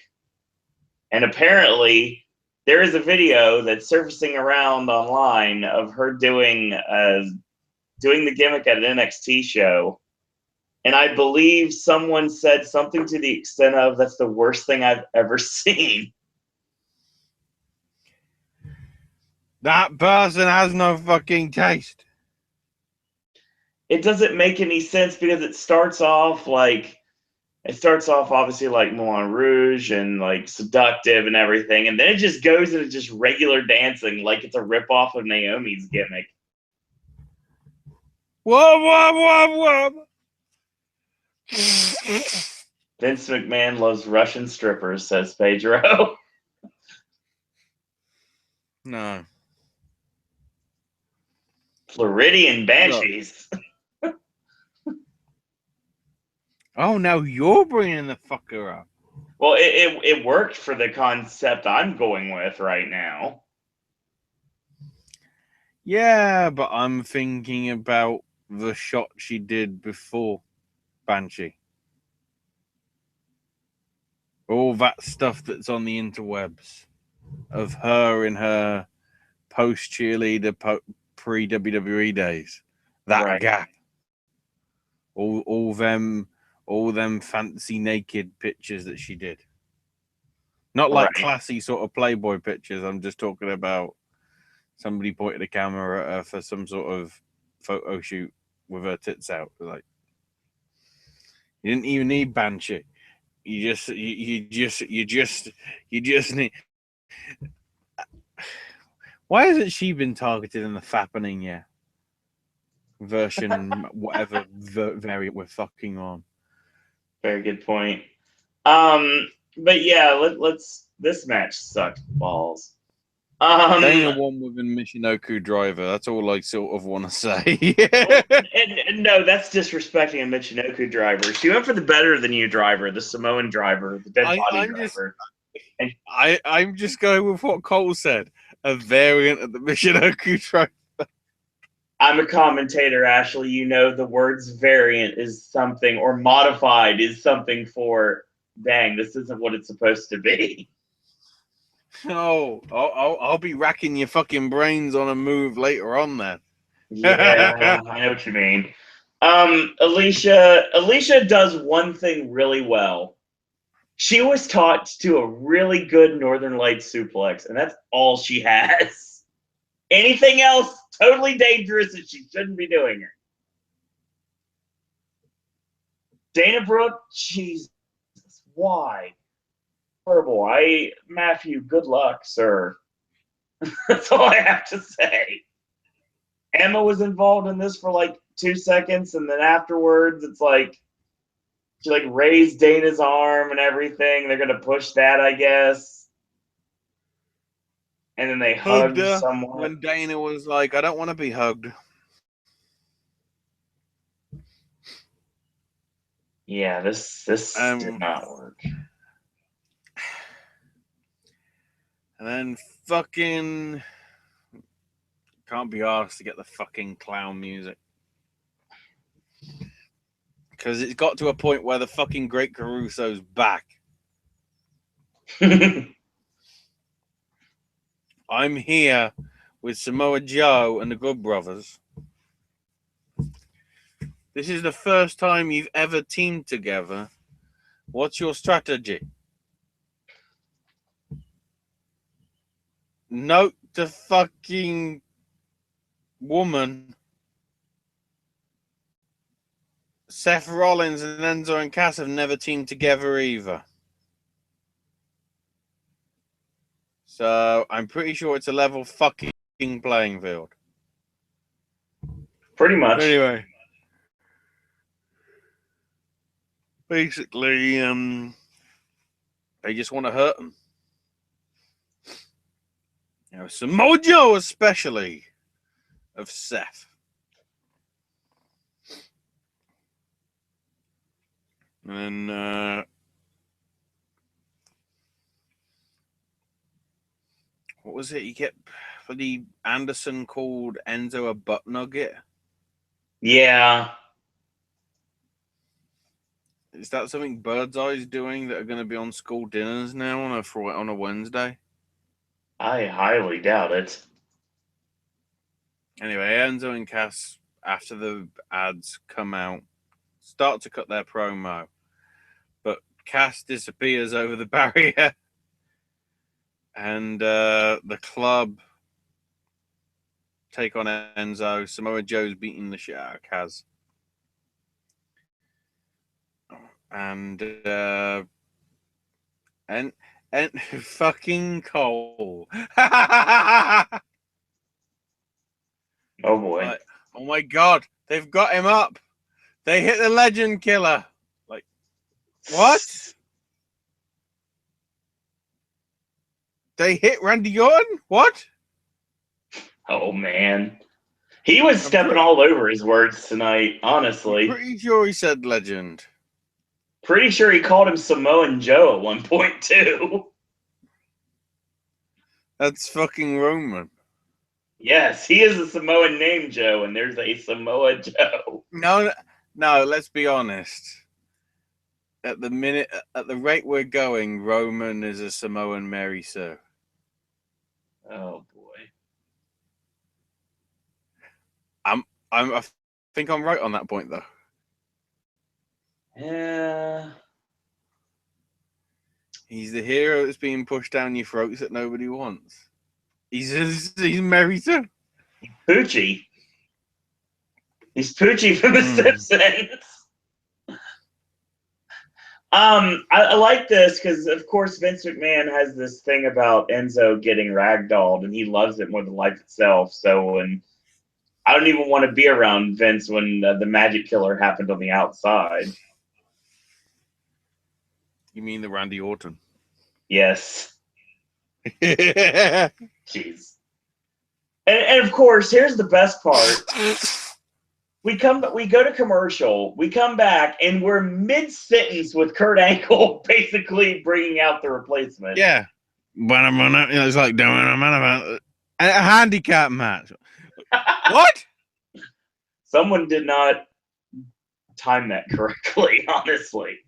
And apparently, there is a video that's surfacing around online of her doing the gimmick at an NXT show. And I believe someone said something to the extent of, that's the worst thing I've ever seen. That person has no fucking taste. It doesn't make any sense because it starts off obviously like Moulin Rouge and like seductive and everything, and then it just goes into just regular dancing like it's a ripoff of Naomi's gimmick. Whoa. Vince McMahon loves Russian strippers, says Pedro. No. Floridian Banshees. Oh, now you're bringing the fucker up. Well, it worked for the concept I'm going with right now. Yeah, but I'm thinking about the shot she did before Banshee. All that stuff that's on the interwebs of her in her post-cheerleader, pre-WWE days. That Right. gap. All them fancy naked pictures that she did. Not like classy sort of Playboy pictures. I'm just talking about somebody pointed a camera at her for some sort of photo shoot with her tits out. Like, you didn't even need Banshee. You just need. Why hasn't she been targeted in the fappening yet? Version whatever variant we're fucking on. Very good point. But yeah, let's. This match sucked balls. Dana won with a Michinoku driver. That's all I sort of want to say. and no, that's disrespecting a Michinoku driver. She went for the better than you driver, the Samoan driver, the dead body driver. I'm just going with what Cole said. A variant of the Michinoku driver. I'm a commentator, Ashley. You know the words variant is something, or modified is something for, dang, this isn't what it's supposed to be. Oh, I'll be racking your fucking brains on a move later on then. Yeah, I know what you mean. Alicia does one thing really well. She was taught to do a really good Northern Lights suplex, and that's all she has. Anything else, totally dangerous, and she shouldn't be doing it. Dana Brooke, Jesus, why? Horrible. Matthew, good luck, sir. That's all I have to say. Emma was involved in this for like 2 seconds, and then afterwards, it's like she like raised Dana's arm and everything. They're gonna push that, I guess. And then they hugged someone. When Dana was like, "I don't want to be hugged." Yeah, this did not work. And then fucking can't be asked to get the fucking clown music. Because it's got to a point where the fucking Great Caruso's back. I'm here with Samoa Joe and the Good Brothers. This is the first time you've ever teamed together. What's your strategy? Note the fucking woman. Seth Rollins and Enzo and Cass have never teamed together either. So I'm pretty sure it's a level fucking playing field. Pretty much. Anyway. Basically, they just want to hurt him. You know, Samoa Joe especially of Seth. And what was it? He kept bloody Anderson called Enzo a butt nugget. Yeah. Is that something Birdseye's doing that are going to be on school dinners now on a Wednesday? I highly doubt it. Anyway, Enzo and Cass, after the ads come out, start to cut their promo. But Cass disappears over the barrier. And the club take on Enzo. Samoa Joe's beating the shit out of Cass. And fucking Cole. Oh boy. Like, oh my god, they've got him up. They hit the legend killer. Like, what? They hit Randy Orton? What? Oh man. He was stepping all over his words tonight, honestly. I'm pretty sure he said legend. Pretty sure he called him Samoan Joe at one point too. That's fucking Roman. Yes, he is a Samoan name, Joe, and there's a Samoa Joe. No, let's be honest. At the rate we're going, Roman is a Samoan Mary Sue. Oh boy. I think I'm right on that point though. Yeah. He's the hero that's being pushed down your throats that nobody wants. He's Mary Sue. Poochie. He's Poochie from The Simpsons. I like this because, of course, Vince McMahon has this thing about Enzo getting ragdolled, and he loves it more than life itself. So, and I don't even want to be around Vince when the Magic Killer happened on the outside. You mean the Randy Orton? Yes. Jeez. And of course, here's the best part. We go to commercial. We come back, and we're mid-sentence with Kurt Angle basically bringing out the replacement. Yeah. It's like a handicap match. What? Someone did not time that correctly, honestly.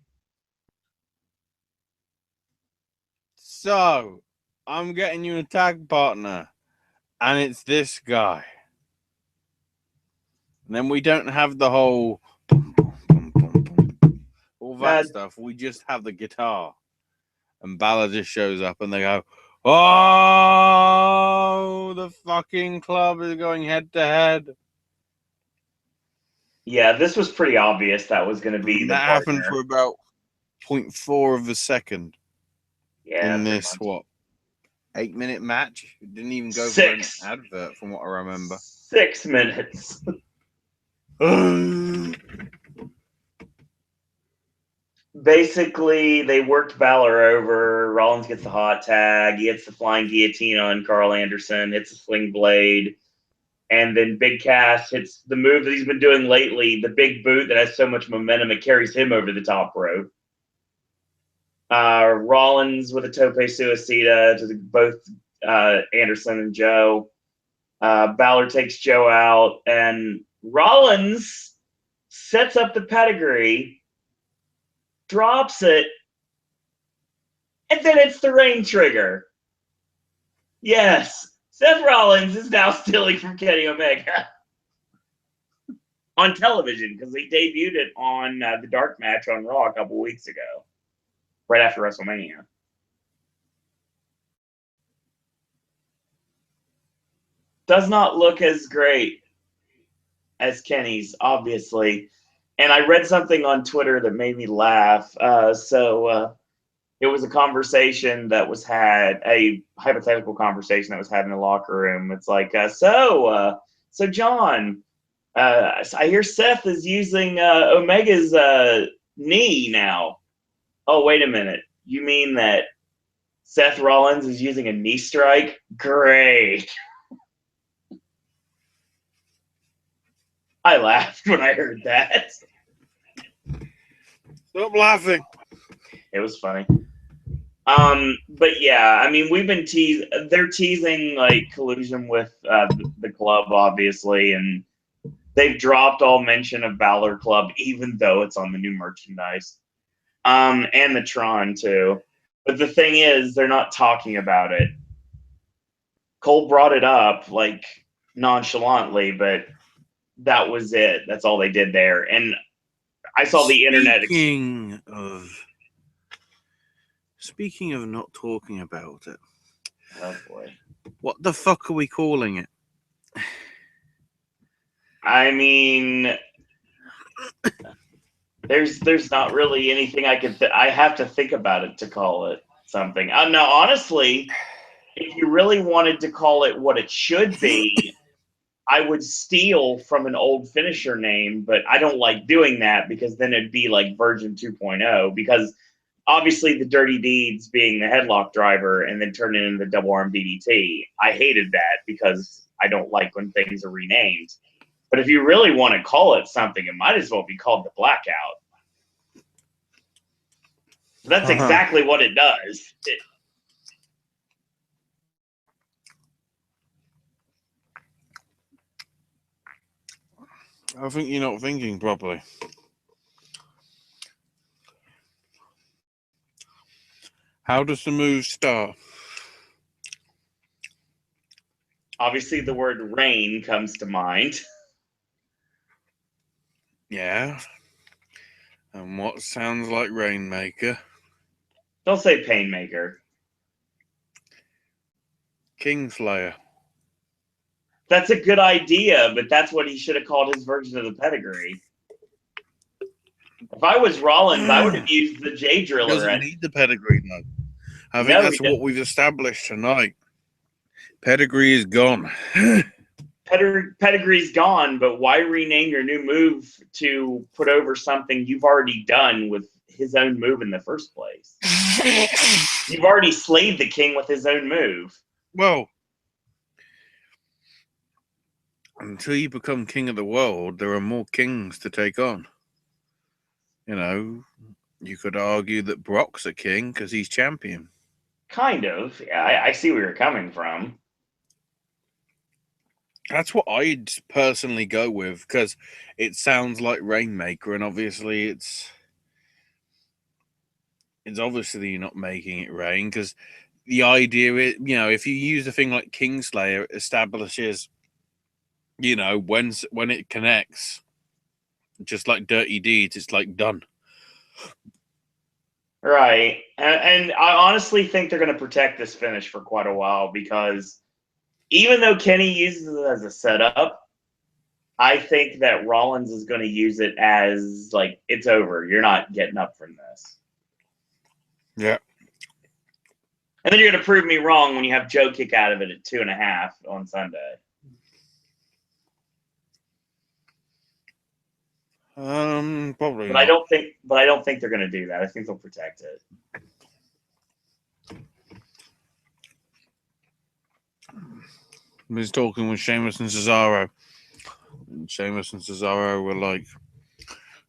So, I'm getting you a tag partner, and it's this guy. And then we don't have the whole all that stuff. We just have the guitar. And Balor just shows up, and they go, "Oh, the fucking club is going head to head." Yeah, this was pretty obvious that was going to be the partner. That happened for about 0.4 of a second. Yeah, in this, 8-minute match? It didn't even go for an advert, from what I remember. 6 minutes. Basically, they worked Balor over. Rollins gets the hot tag. He hits the flying guillotine on Carl Anderson, hits the sling blade. And then Big Cass hits the move that he's been doing lately, the big boot that has so much momentum, it carries him over the top rope. Rollins with a tope suicida to both Anderson and Joe. Balor takes Joe out, and Rollins sets up the pedigree, drops it, and then it's the rain trigger. Yes, Seth Rollins is now stealing from Kenny Omega on television because they debuted it on the dark match on Raw a couple weeks ago, right after WrestleMania. Does not look as great as Kenny's, obviously. And I read something on Twitter that made me laugh. It was a conversation that was had, a hypothetical conversation that was had in the locker room. It's like, so John, I hear Seth is using Omega's knee now. Oh, wait a minute. You mean that Seth Rollins is using a knee strike? Great. I laughed when I heard that. Stop laughing. It was funny. But yeah, I mean, we've been they're teasing like collusion with the club, obviously, and they've dropped all mention of Balor Club, even though it's on the new merchandise. And the Tron too. But the thing is, they're not talking about it. Cole brought it up like nonchalantly, but that was it. That's all they did there. And I saw the internet. Speaking of not talking about it. Oh boy. What the fuck are we calling it? I mean, there's not really anything I could I have to think about it to call it something. No, honestly, if you really wanted to call it what it should be, I would steal from an old finisher name, but I don't like doing that because then it'd be like version 2.0, because obviously the Dirty Deeds being the headlock driver and then turning it into the double arm DDT, I hated that because I don't like when things are renamed. But if you really want to call it something, it might as well be called the Blackout. That's exactly what it does. I think you're not thinking properly. How does the move start? Obviously, the word rain comes to mind. Yeah. And what sounds like Rainmaker? Don't say Painmaker. Kingslayer. That's a good idea, but that's what he should have called his version of the pedigree. If I was Rollins, I would have used the J Driller. He doesn't need the pedigree, though. I think that's what we've established tonight. Pedigree is gone. Pedigree's gone, but why rename your new move to put over something you've already done with his own move in the first place. You've already slayed the king with his own move. Well, until you become king of the world, there are more kings to take on. You know, you could argue that Brock's a king because he's champion. Kind of. Yeah, I see where you're coming from. That's what I'd personally go with because it sounds like Rainmaker, and obviously it's obviously not making it rain because the idea is, you know, if you use a thing like Kingslayer, it establishes, you know, when it connects, just like Dirty Deeds, it's like done. Right. And I honestly think they're going to protect this finish for quite a while because even though Kenny uses it as a setup, I think that Rollins is going to use it as like, it's over. You're not getting up from this. Yeah. And then you're going to prove me wrong when you have Joe kick out of it at 2.5 on Sunday. Probably. But I don't think they're going to do that. I think they'll protect it. I was talking with Sheamus and Cesaro. And Sheamus and Cesaro were like,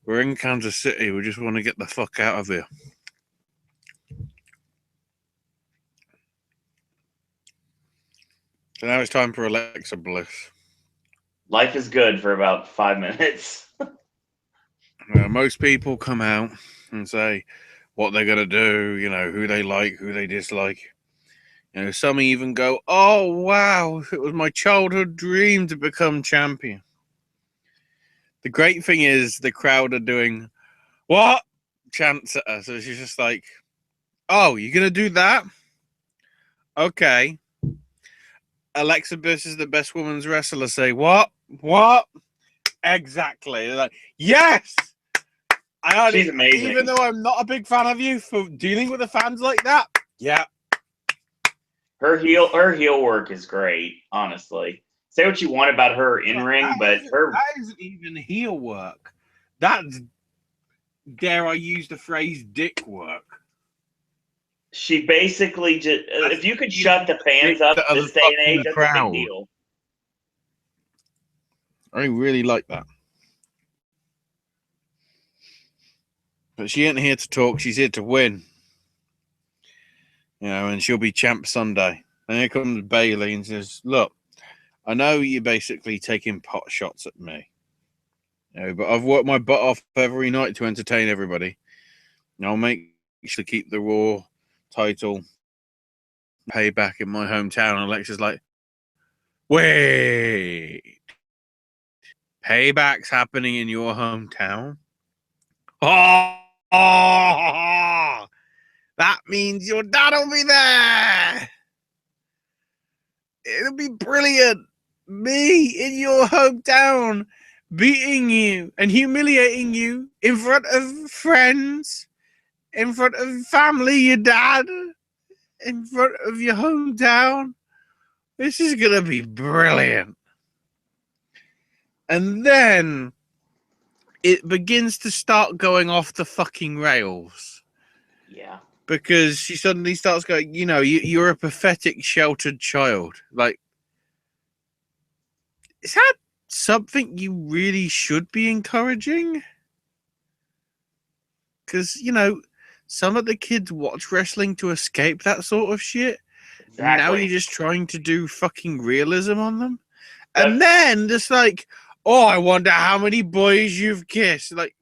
we're in Kansas City. We just want to get the fuck out of here. So now it's time for Alexa Bliss. Life is good for about 5 minutes. Most people come out and say what they're going to do, you know, who they like, who they dislike. You know, some even go, oh, wow, it was my childhood dream to become champion. The great thing is the crowd are doing, what? Chants at her. So she's just like, oh, you're going to do that? Okay. Alexa Bliss is the best women's wrestler. Say, what? What? Exactly. They're like, yes! She's amazing. Even though I'm not a big fan of you for dealing with the fans like that. Yeah. Her heel work is great, honestly. Say what you want about her in ring, but that isn't even heel work. That's, dare I use the phrase, dick work. She basically just, if you could shut the fans up this day and age, that's a big deal. I really like that. But she ain't here to talk. She's here to win. You know, and she'll be champ Sunday. And here comes Bayley and says, look, I know you're basically taking pot shots at me. You know, but I've worked my butt off every night to entertain everybody. And I'll make sure to keep the Raw title Payback in my hometown. And Alexa's like, wait. Payback's happening in your hometown? Oh, that means your dad will be there. It'll be brilliant. Me in your hometown beating you and humiliating you in front of friends, in front of family, your dad, in front of your hometown. This is going to be brilliant. And then it begins to start going off the fucking rails. Yeah. Because she suddenly starts going, you know, you're a pathetic, sheltered child. Like, is that something you really should be encouraging? Because, you know, some of the kids watch wrestling to escape that sort of shit. Exactly. And now you're just trying to do fucking realism on them. And then just like, oh, I wonder how many boys you've kissed. Like,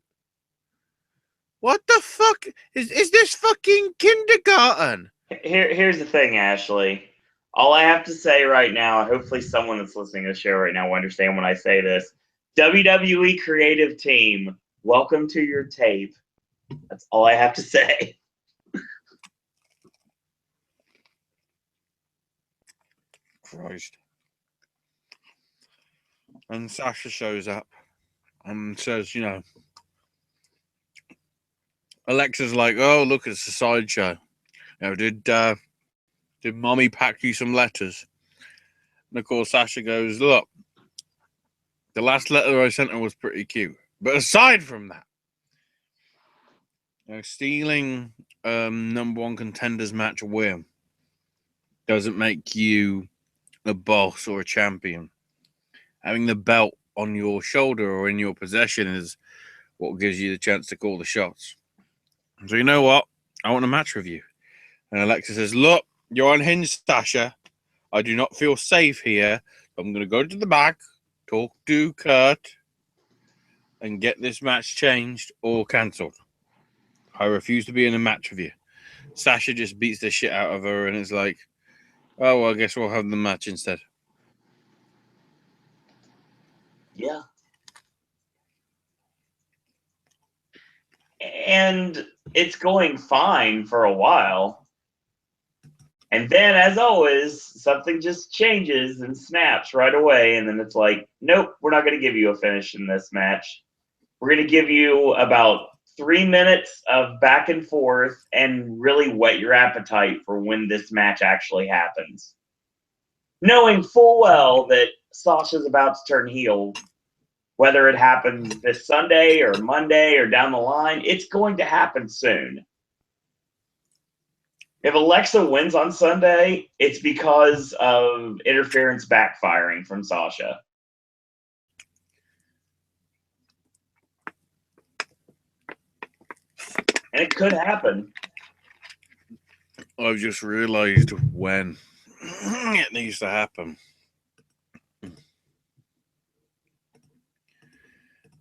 what the fuck? Is this fucking kindergarten? Here's the thing, Ashley. All I have to say right now, hopefully someone that's listening to the show right now will understand when I say this. WWE creative team, welcome to your tape. That's all I have to say. Christ. And Sasha shows up and says, you know, Alexa's like, oh, look, it's a sideshow. You know, did mommy pack you some letters? And of course, Sasha goes, look, the last letter I sent her was pretty cute. But aside from that, Stealing number one contenders match win doesn't make you a boss or a champion. Having the belt on your shoulder or in your possession is what gives you the chance to call the shots. So you know what? I want a match with you. And Alexa says, look, you're unhinged, Sasha. I do not feel safe here. I'm going to go to the back, talk to Kurt, and get this match changed or cancelled. I refuse to be in a match with you. Sasha just beats the shit out of her and it's like, oh, well, I guess we'll have the match instead. Yeah. And it's going fine for a while. And then, as always, something just changes and snaps right away. And then it's like, nope, we're not going to give you a finish in this match. We're going to give you about 3 minutes of back and forth and really whet your appetite for when this match actually happens. Knowing full well that Sasha's about to turn heel, whether it happens this Sunday or Monday or down the line, it's going to happen soon. If Alexa wins on Sunday, it's because of interference backfiring from Sasha. And it could happen. I've just realised when it needs to happen.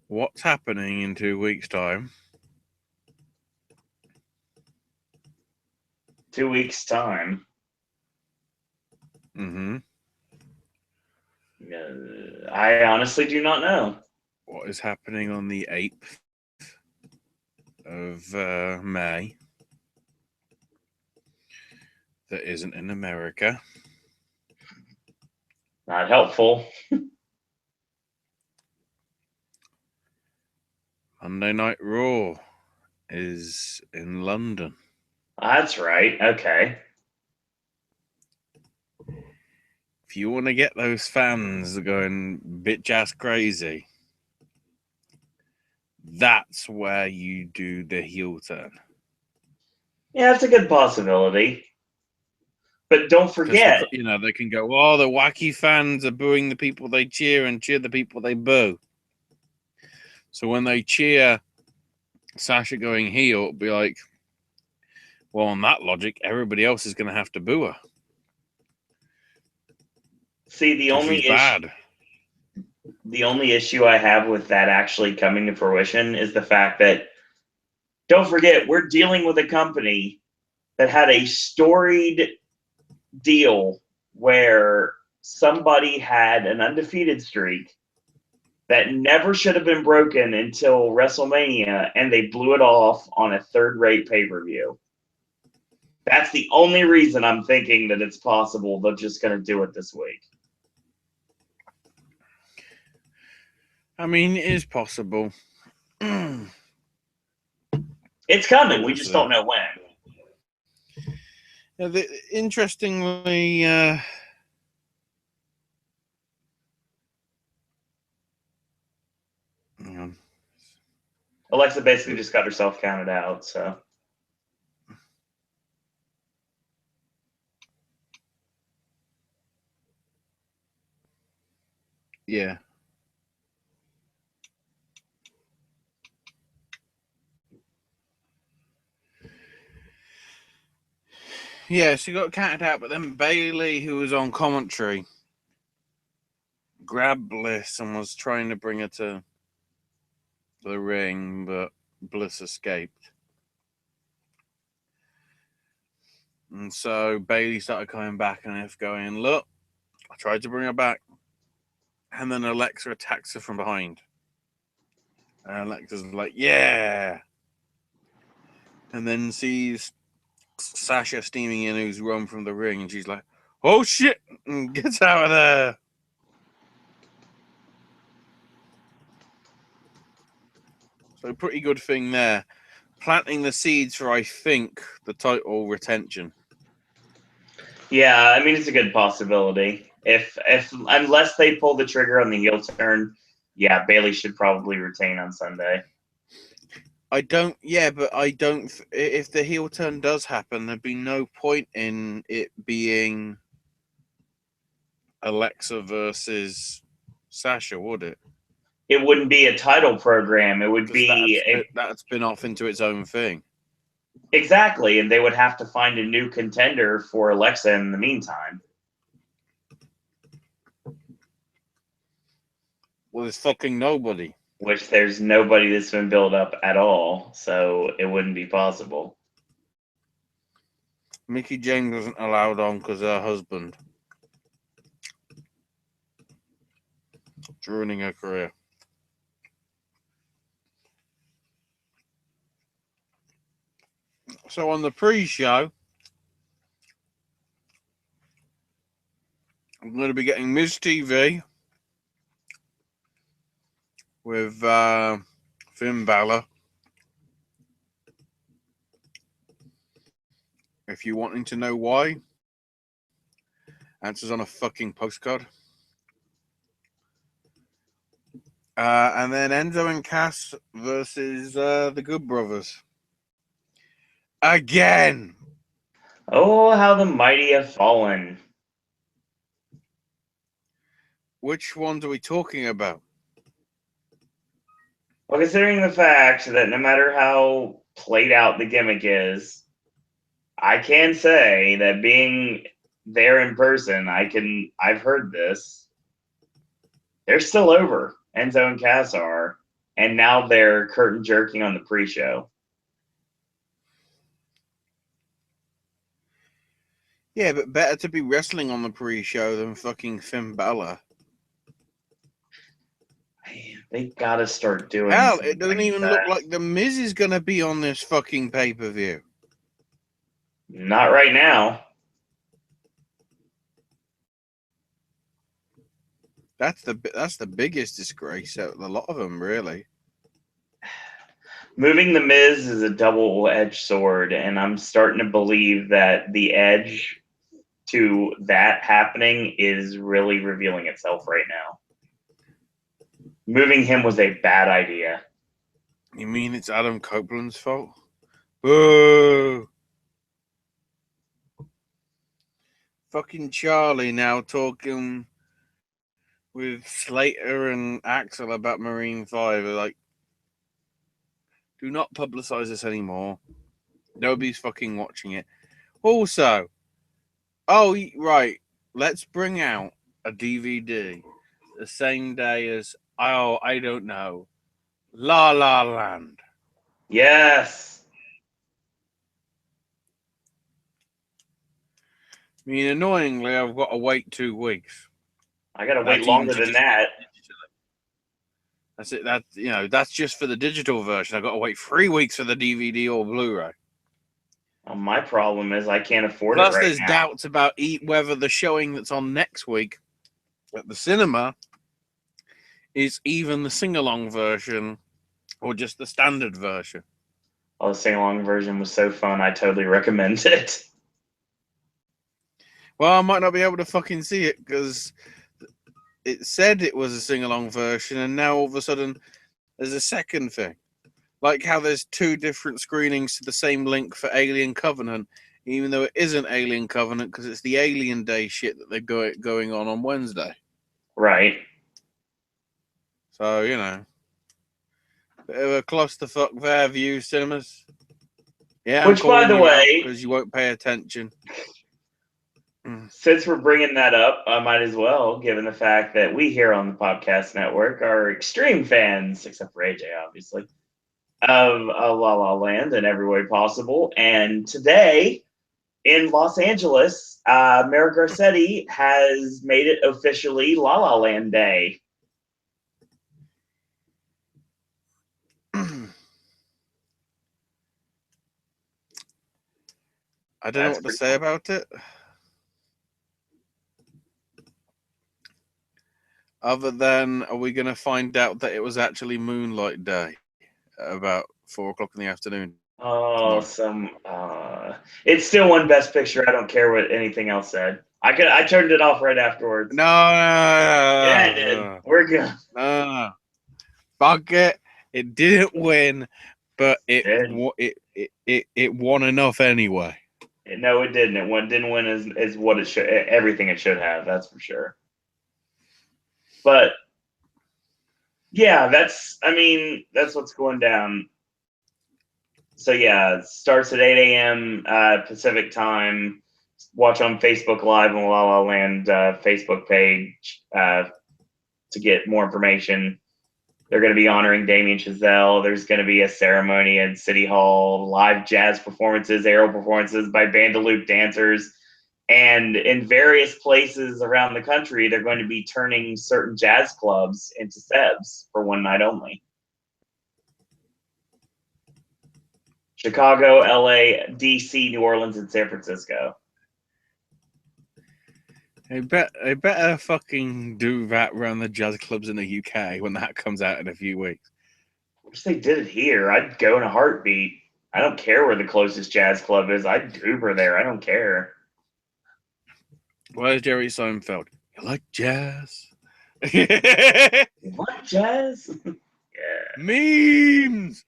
What's happening in 2 weeks' time? 2 weeks' time. Mm-hmm. I honestly do not know. What is happening on the 8th of May that isn't in America? Not helpful. Monday Night Raw is in London. That's right. Okay. If you want to get those fans going bitch ass crazy, that's where you do the heel turn. Yeah, it's a good possibility. But don't forget, they can go, oh, the wacky fans are booing the people they cheer and cheer the people they boo. So when they cheer Sasha going heel, it'll be like, well, on that logic, everybody else is going to have to boo her. See, the only issue I have with that actually coming to fruition is the fact that, don't forget, we're dealing with a company that had a storied deal where somebody had an undefeated streak that never should have been broken until WrestleMania, and they blew it off on a third-rate pay-per-view. That's the only reason I'm thinking that it's possible they're just going to do it this week. I mean, it is possible. It's coming. We just don't know when. Interestingly, hang on. Alexa basically just got herself counted out, so. Yeah. Yeah, she got counted out, but then Bailey, who was on commentary, grabbed Bliss and was trying to bring her to the ring, but Bliss escaped. And so Bailey started coming back and if going, look, I tried to bring her back. And then Alexa attacks her from behind. And Alexa's like, yeah. And then sees Sasha steaming in, who's run from the ring, and she's like, oh shit, and gets out of there. So pretty good thing there. Planting the seeds for, I think, the title retention. Yeah, I mean, it's a good possibility. Unless they pull the trigger on the heel turn, yeah, Bailey should probably retain on Sunday. don't. Yeah, but I don't. If the heel turn does happen, there'd be no point in it being Alexa versus Sasha, would it? It wouldn't be a title program. It would Because be that's been off into its own thing. exactly, and they would have to find a new contender for Alexa in the meantime. Well, there's fucking nobody. Which there's nobody that's been built up at all, so it wouldn't be possible. Mickey James wasn't allowed on because her husband. It's ruining her career. So on the pre-show, I'm going to be getting Miz TV with Finn Balor. If you're wanting to know why, answers on a fucking postcard. And then Enzo and Cass versus the Good Brothers. Again! Oh, how the mighty have fallen. Which ones are we talking about? Well, considering the fact that no matter how played out the gimmick is, I can say that being there in person, I've heard this. They're still over. Enzo and Cass are. And now they're curtain jerking on the pre-show. Yeah, but better to be wrestling on the pre-show than fucking Finn Balor. They gotta start doing. Hell, it doesn't even look like The Miz is gonna be on this fucking pay-per-view. Not right now. That's the biggest disgrace out of a lot of them, really. Moving the Miz is a double-edged sword, and I'm starting to believe that the edge to that happening is really revealing itself right now. Moving him was a bad idea. You mean it's Adam Copeland's fault? Boo! Fucking Charlie now talking with Slater and Axel about Marine 5. They're like, do not publicize this anymore. Nobody's fucking watching it. Also, right, let's bring out a DVD the same day as, I don't know, La La Land. Yes. I mean, annoyingly, I've got to wait 2 weeks. I gotta wait longer than that. That's it. That's just for the digital version. I've got to wait 3 weeks for the DVD or Blu-ray. Well, my problem is I can't afford Plus, it right there's now. doubts about whether the showing that's on next week at the cinema is even the sing-along version or just the standard version. Oh, the sing-along version was so fun. I totally recommend it. Well, I might not be able to fucking see it because it said it was a sing-along version, and now all of a sudden there's a second thing. Like how there's 2 different screenings to the same link for Alien Covenant, even though it isn't Alien Covenant because it's the Alien Day shit that they're going on Wednesday. Right. So, bit of a clusterfuck there, View Cinemas. Yeah, Which, by the way, because you won't pay attention. Since we're bringing that up, I might as well, given the fact that we here on the Popcast Network are extreme fans, except for AJ, obviously, of La La Land in every way possible. And today in Los Angeles, Mayor Garcetti has made it officially La La Land Day. I don't know what to say about it. Other than, are we going to find out that it was actually Moonlight Day at about 4 o'clock in the afternoon? Oh, it's still won Best Picture. I don't care what anything else said. I turned it off right afterwards. No. Yeah, I did. We're good. No. Fuck it. It didn't win but it Did. it won enough anyway. No, it didn't. Didn't win as what it should. Everything it should have. That's for sure. But yeah, that's what's going down. So yeah, it starts at 8 a.m. Pacific time. Watch on Facebook Live on La La Land Facebook page to get more information. They're going to be honoring Damien Chazelle. There's going to be a ceremony at City Hall, live jazz performances, aerial performances by Bandaloop dancers. And in various places around the country, they're going to be turning certain jazz clubs into Sebs for one night only. Chicago, LA, DC, New Orleans, and San Francisco. They better fucking do that around the jazz clubs in the UK when that comes out in a few weeks. Wish they did it here. I'd go in a heartbeat. I don't care where the closest jazz club is. I'd Uber there. I don't care. Where's Jerry Seinfeld? You like jazz? What jazz? Yeah. Memes.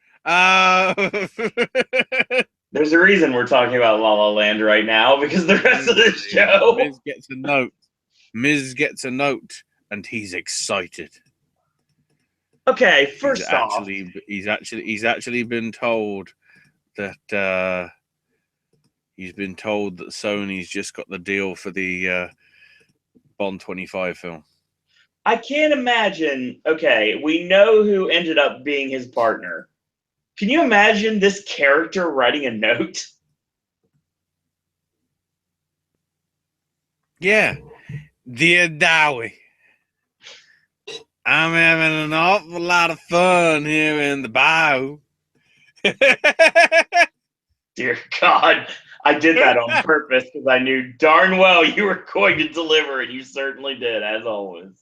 There's a reason we're talking about La La Land right now, because the rest of this show. Miz gets a note. Miz gets a note, and he's excited. Okay, first off, he's actually been told that Sony's just got the deal for the Bond 25 film. I can't imagine. Okay, we know who ended up being his partner. Can you imagine this character writing a note? Yeah. Dear Dowie, I'm having an awful lot of fun here in the bayou. Dear God, I did that on purpose because I knew darn well you were going to deliver, and you certainly did, as always.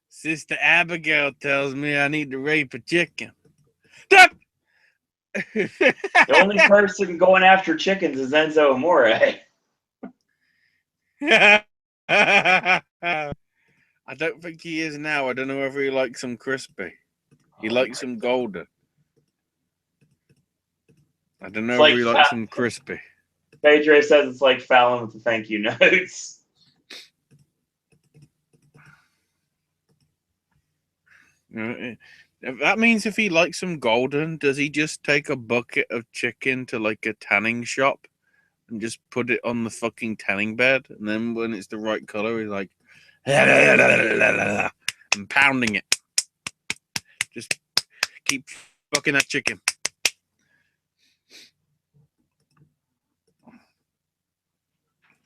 Sister Abigail tells me I need to rape a chicken. The only person going after chickens is Enzo Amore. I don't think he is now. I don't know whether he likes them crispy. He likes them golden. I don't know whether he likes them crispy. Pedro says it's like Fallon with the thank you notes. That means if he likes them golden, does he just take a bucket of chicken to like a tanning shop and just put it on the fucking tanning bed? And then when it's the right color, he's like, and pounding it. Just keep fucking that chicken.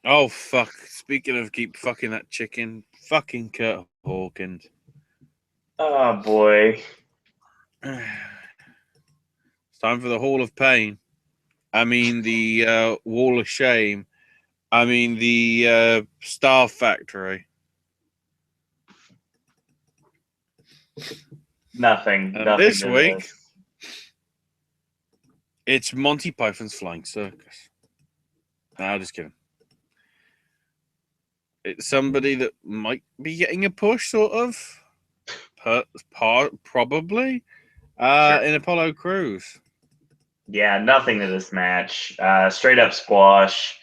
Oh, fuck. Speaking of keep fucking that chicken, fucking Kurt Hawkins. Oh, boy. It's time for the Hall of Pain. I mean, the Wall of Shame. I mean, the Star Factory. Nothing. This week, it's Monty Python's Flying Circus. No, just kidding. It's somebody that might be getting a push, sort of. Probably. Sure. In Apollo Crews. Yeah, nothing to this match. Straight up squash.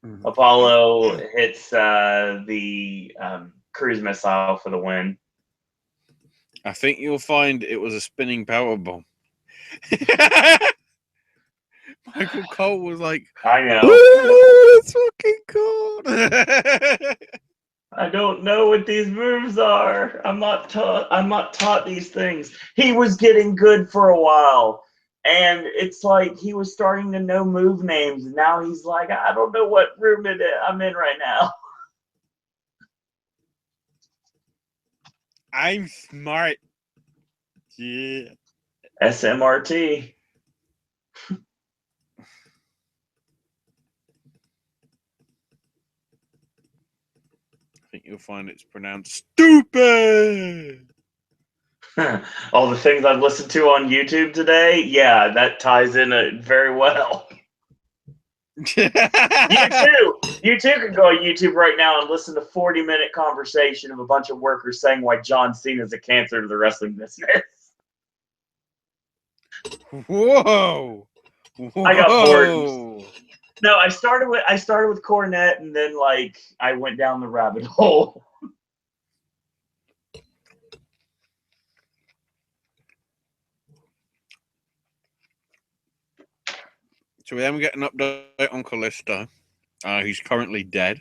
Mm-hmm. Apollo hits the cruise missile for the win. I think you'll find it was a spinning power bomb. Michael Cole was like, I know. It's fucking cool. I don't know what these moves are. I'm not taught these things. He was getting good for a while, and it's like he was starting to know move names. And now he's like, I don't know what room I'm in right now. I'm smart. Yeah. SMRT. I think you'll find it's pronounced stupid. All the things I've listened to on YouTube today, yeah, that ties in very well. You too can go on YouTube right now and listen to 40-minute conversation of a bunch of workers saying why John Cena is a cancer to the wrestling business. Whoa! I got bored. No, I started with Cornette, and then like I went down the rabbit hole. So we then get an update on Callisto. He's currently dead.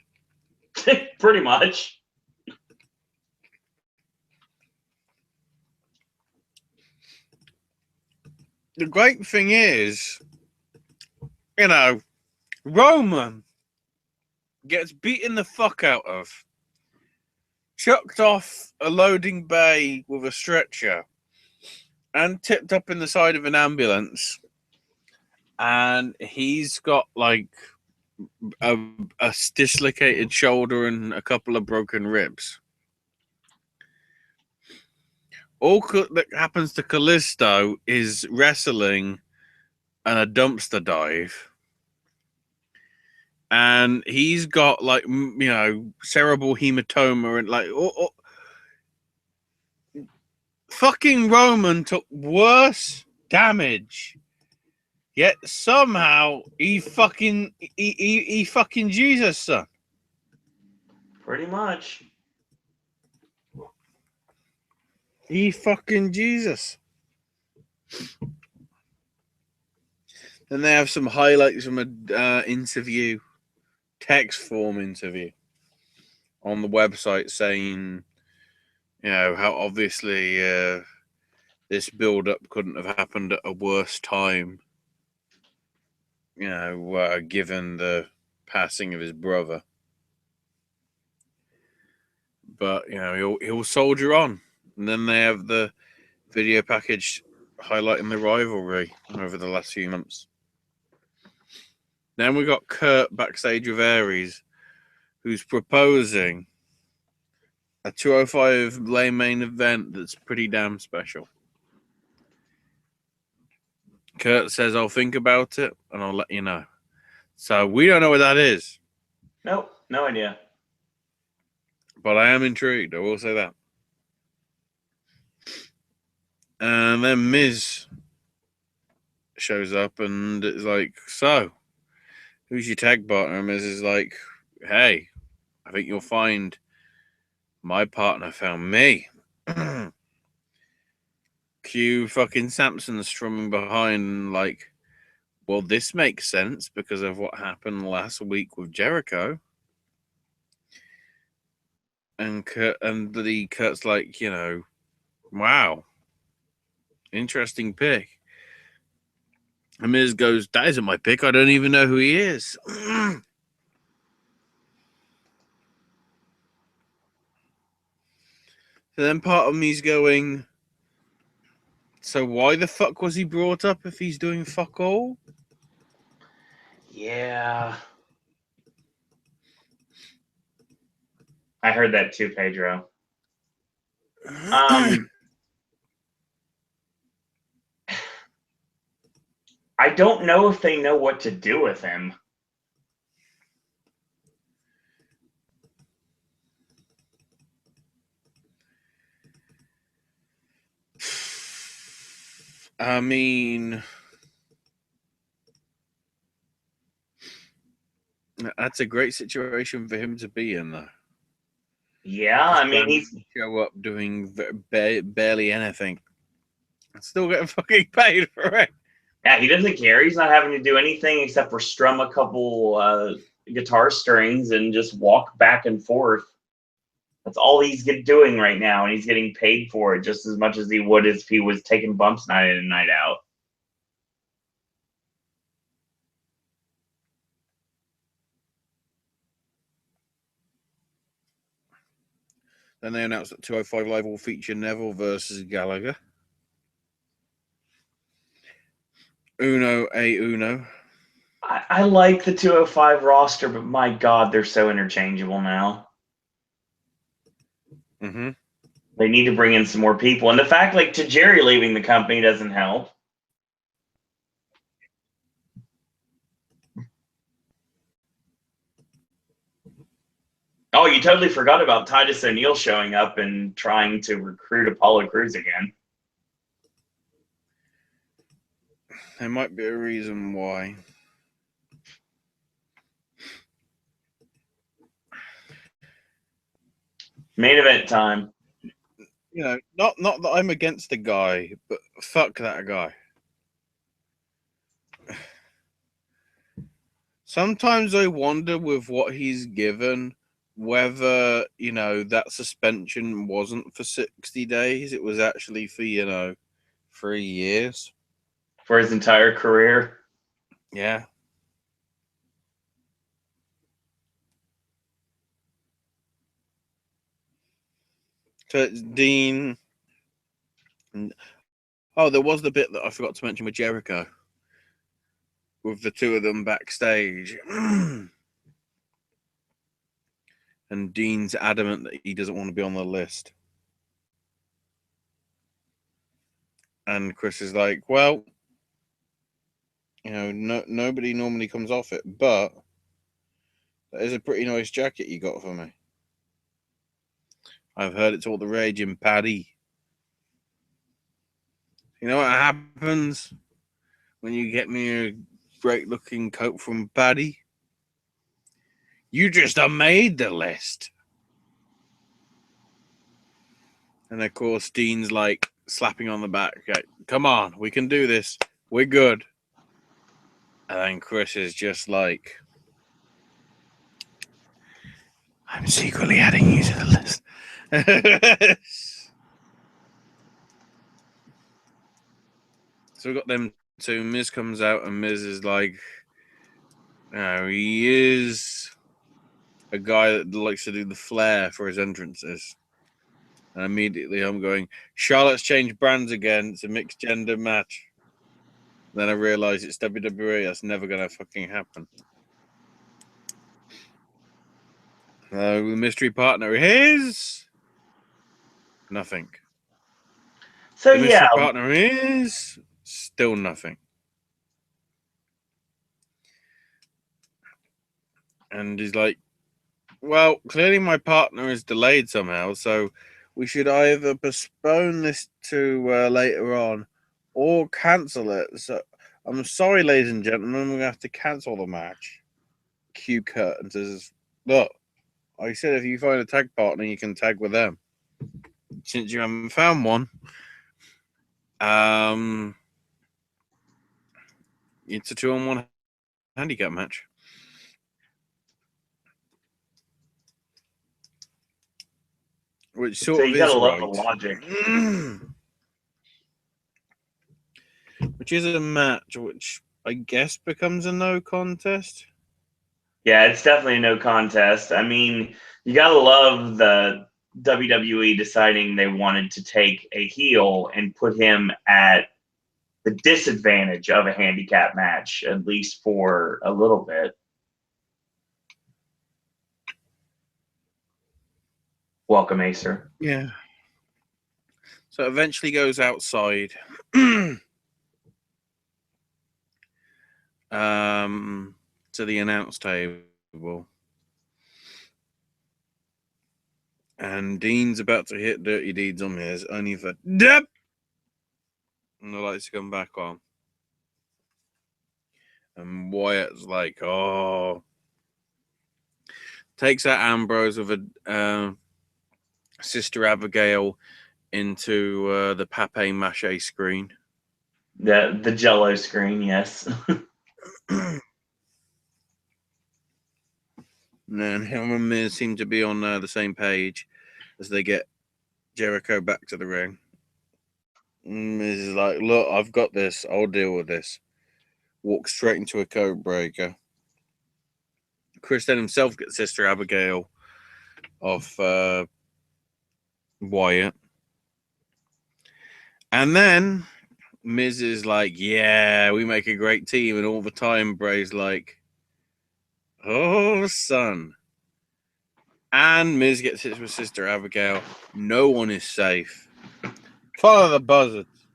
Pretty much. The great thing is, you know, Roman gets beaten the fuck out of, chucked off a loading bay with a stretcher, and tipped up in the side of an ambulance. And he's got like a dislocated shoulder and a couple of broken ribs. All that happens to Callisto is wrestling and a dumpster dive. And he's got like, you know, cerebral hematoma and like, fucking Roman took worse damage. Yet somehow he fucking Jesus, son. Pretty much. He fucking Jesus. Then they have some highlights from a interview, text form interview on the website saying, you know, how obviously this build-up couldn't have happened at a worse time. You know, given the passing of his brother. But, you know, he'll soldier on. And then they have the video package highlighting the rivalry over the last few months. Then we got Kurt backstage with Aries, who's proposing a 205 lane main event that's pretty damn special. Kurt says, I'll think about it and I'll let you know. So we don't know what that is. Nope, no idea. But I am intrigued, I will say that. And then Miz shows up and it's like, so, who's your tag partner? And Miz is like, hey, I think you'll find my partner found me. Cue fucking Samson strumming behind like, well, this makes sense because of what happened last week with Jericho. And Kurt's like, you know, wow, interesting pick. And Miz goes, that isn't my pick. I don't even know who he is. So then part of me's going, so why the fuck was he brought up if he's doing fuck all? Yeah. I heard that too, Pedro. I don't know if they know what to do with him. I mean, that's a great situation for him to be in, though. Yeah, I mean, he's show up doing barely anything. Still getting fucking paid for it. Yeah, he doesn't care. He's not having to do anything except for strum a couple guitar strings and just walk back and forth. That's all he's doing right now, and he's getting paid for it just as much as he would if he was taking bumps night in and night out. Then they announced that 205 Live will feature Neville versus Gallagher. Uno a Uno. I like the 205 roster, but my God, they're so interchangeable now. Mm-hmm. They need to bring in some more people. And the fact, like, Tajiri leaving the company doesn't help. Oh, you totally forgot about Titus O'Neil showing up and trying to recruit Apollo Crews again. There might be a reason why. Main event time. You know, not that I'm against the guy, but fuck that guy. Sometimes I wonder with what he's given whether, you know, that suspension wasn't for 60 days. It was actually for, 3 years. For his entire career. Yeah. So it's Dean. Oh, there was the bit that I forgot to mention with Jericho. With the two of them backstage. And Dean's adamant that he doesn't want to be on the list. And Chris is like, well, nobody normally comes off it, but that is a pretty nice jacket you got for me. I've heard it's all the rage in Paddy. You know what happens when you get me a great-looking coat from Paddy? You just made the list. And of course, Dean's like slapping on the back. Like, come on, we can do this. We're good. And then Chris is just like, I'm secretly adding you to the list. So we got them two. Miz comes out, and Miz is like, he is a guy that likes to do the flair for his entrances. And immediately I'm going, Charlotte's changed brands again. It's a mixed gender match. Then I realize it's WWE. That's never going to fucking happen. The mystery partner is nothing. So the mystery partner is still nothing. And he's like, well, clearly my partner is delayed somehow, so we should either postpone this to later on or cancel it. So I'm sorry, ladies and gentlemen, we're going to have to cancel the match. Cue Kurt and says, look, I said if you find a tag partner, you can tag with them. Since you haven't found one, it's a 2-on-1 handicap match. Which sort of is right. Love the logic. Which is a match which I guess becomes a no contest. Yeah, it's definitely a no contest. I mean, you gotta love the WWE deciding they wanted to take a heel and put him at the disadvantage of a handicap match, at least for a little bit. Welcome, Acer. Yeah. So eventually goes outside. To the announce table. And Dean's about to hit Dirty Deeds on his, only for Dep! And the lights come back on. And Wyatt's like, oh. Takes out Ambrose with a Sister Abigail into the papier-mâché screen. The Jello screen, yes. And then him and Miz seem to be on the same page as they get Jericho back to the ring. And Miz is like, look, I've got this. I'll deal with this. Walks straight into a code breaker. Chris then himself gets Sister Abigail off Wyatt. And then Miz is like, yeah, we make a great team. And all the time, Bray's like, oh, son. And Miz gets hit with Sister Abigail. No one is safe. Follow the buzzards.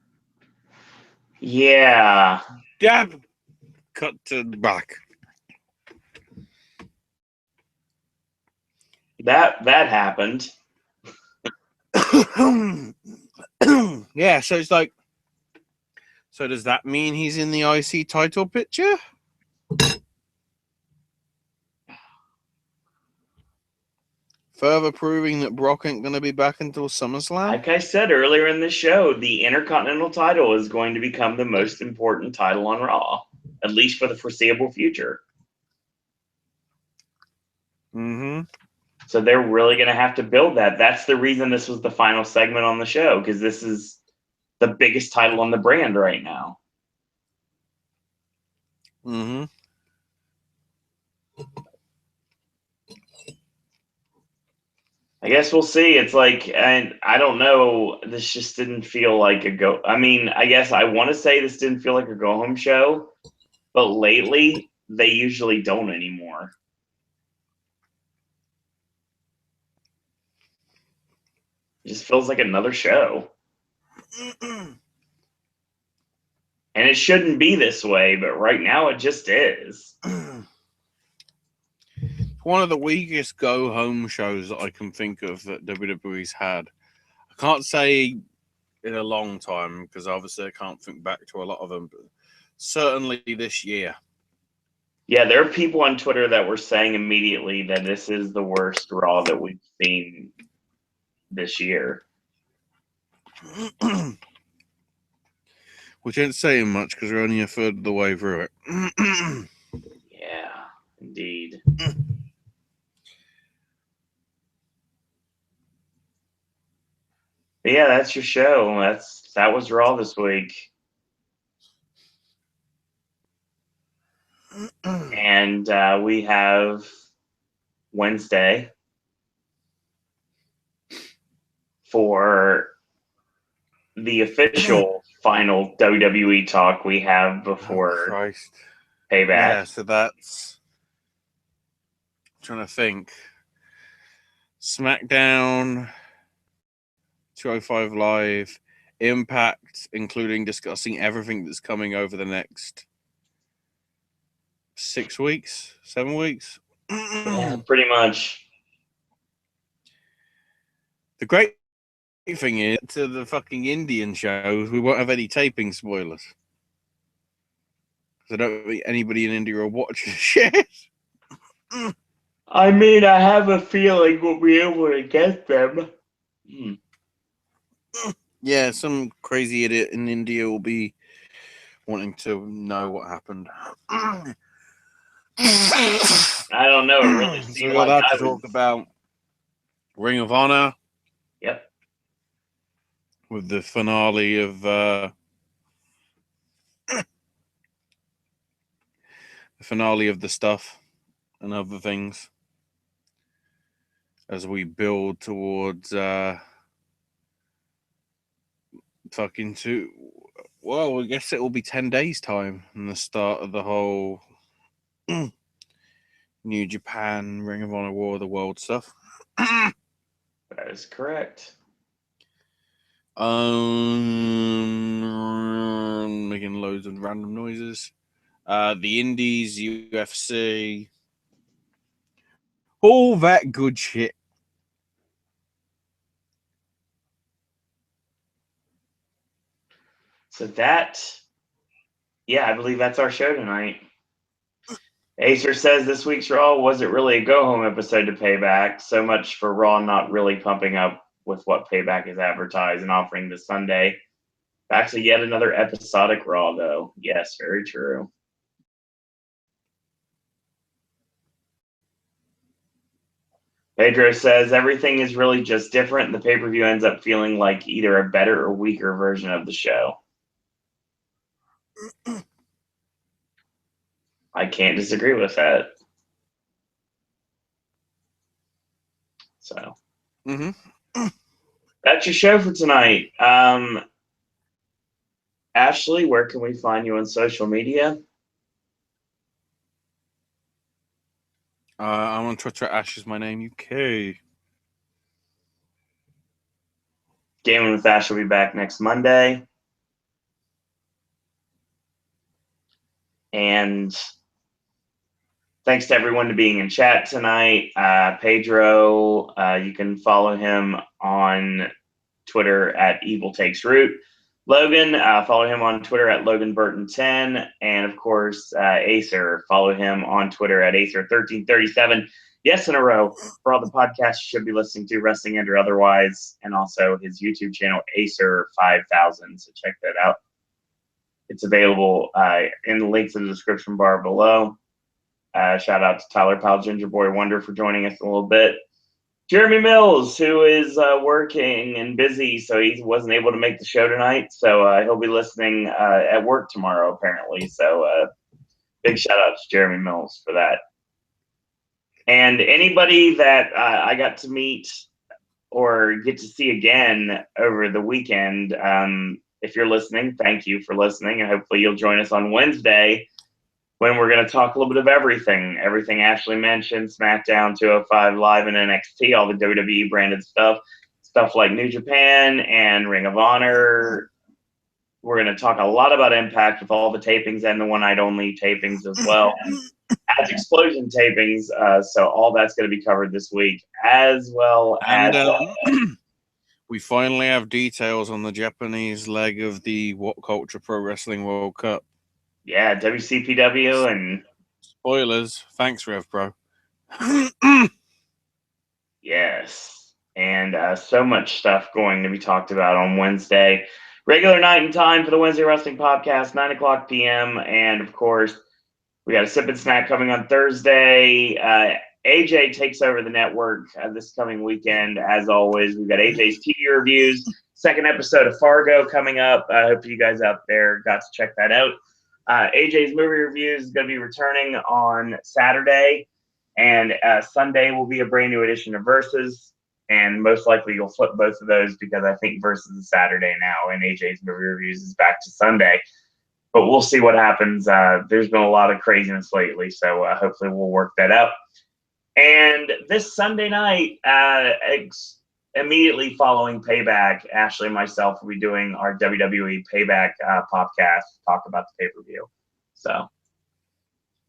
Yeah. Dab. Cut to the back. That happened. Yeah, so it's like, so does that mean he's in the IC title picture? Further proving that Brock ain't going to be back until SummerSlam? Like I said earlier in the show, the Intercontinental title is going to become the most important title on Raw, at least for the foreseeable future. Mm-hmm. So they're really going to have to build that. That's the reason this was the final segment on the show, because this is the biggest title on the brand right now. Mm-hmm. I guess we'll see. It's like, and I don't know, this just didn't feel like a go. I mean, I guess I want to say this didn't feel like a go home show, but lately they usually don't anymore. It just feels like another show. And it shouldn't be this way, but right now it just is. One of the weakest go home shows that I can think of that WWE's had. I can't say in a long time because obviously I can't think back to a lot of them, but certainly this year. Yeah, there are people on Twitter that were saying immediately that this is the worst Raw that we've seen this year. Which ain't saying much because we're only a third of the way through it. Yeah, indeed. But yeah, that's your show. That was Raw this week. And we have Wednesday for the official final WWE talk we have before Payback. Yeah, so that's... I'm trying to think. SmackDown, 205 Live, Impact, including discussing everything that's coming over the next 6 weeks, 7 weeks. Yeah, pretty much. The great thing is, to the fucking Indian shows, we won't have any taping spoilers. Because I don't think anybody in India will watch this shit. I mean, I have a feeling we'll be able to get them. Yeah, some crazy idiot in India will be wanting to know what happened. I don't know. It really So seemed we got like that to talk about. Ring of Honor. Yep. With the finale of the stuff and other things as we build towards fucking two. Well, I guess it will be 10 days time and the start of the whole New Japan Ring of Honor War of the World stuff. That is correct. Making loads of random noises. The Indies, UFC, all that good shit. So I believe that's our show tonight. Acer says this week's Raw wasn't really a go-home episode to Payback. So much for Raw not really pumping up with what Payback is advertised and offering this Sunday. Back to yet another episodic Raw, though. Yes, very true. Pedro says everything is really just different. The pay-per-view ends up feeling like either a better or weaker version of the show. I can't disagree with that. So, that's your show for tonight. Ashley, where can we find you on social media? I'm on Twitter at Ash is my name UK. Gaming with Ash will be back next Monday. And thanks to everyone to being in chat tonight. Pedro, you can follow him on Twitter at Evil Takes Root. Logan, follow him on Twitter at Logan Burton 10. And of course, Acer, follow him on Twitter at Acer1337. Yes, in a row for all the podcasts you should be listening to, Wrestling and or otherwise, and also his YouTube channel, Acer5000. So check that out. It's available in the links in the description bar below. Shout out to Tyler Powell, Ginger Boy Wonder, for joining us a little bit. Jeremy Mills, who is working and busy, so he wasn't able to make the show tonight. So he'll be listening at work tomorrow, apparently. So big shout out to Jeremy Mills for that. And anybody that I got to meet or get to see again over the weekend, if you're listening, thank you for listening. And hopefully you'll join us on Wednesday when we're going to talk a little bit of everything. Everything Ashley mentioned, SmackDown, 205 Live, and NXT, all the WWE branded stuff. Stuff like New Japan and Ring of Honor. We're going to talk a lot about Impact with all the tapings and the one-night only tapings as well. As Explosion tapings, so all that's going to be covered this week, as well as... we finally have details on the Japanese leg of the What Culture Pro Wrestling World Cup. Yeah, WCPW and... Spoilers. Thanks, Rev Pro. Yes, and so much stuff going to be talked about on Wednesday. Regular night and time for the Wednesday Wrestling Podcast, 9 o'clock p.m., and of course... we got a Sip and Snack coming on Thursday. AJ takes over the network this coming weekend. As always, we've got AJ's TV reviews. Second episode of Fargo coming up. I hope you guys out there got to check that out. AJ's movie reviews is going to be returning on Saturday. And Sunday will be a brand new edition of Versus. And most likely you'll flip both of those because I think Versus is Saturday now. And AJ's movie reviews is back to Sunday. But we'll see what happens. There's been a lot of craziness lately, so hopefully we'll work that out. And this Sunday night, immediately following Payback, Ashley and myself will be doing our WWE Payback podcast, talk about the pay-per-view. So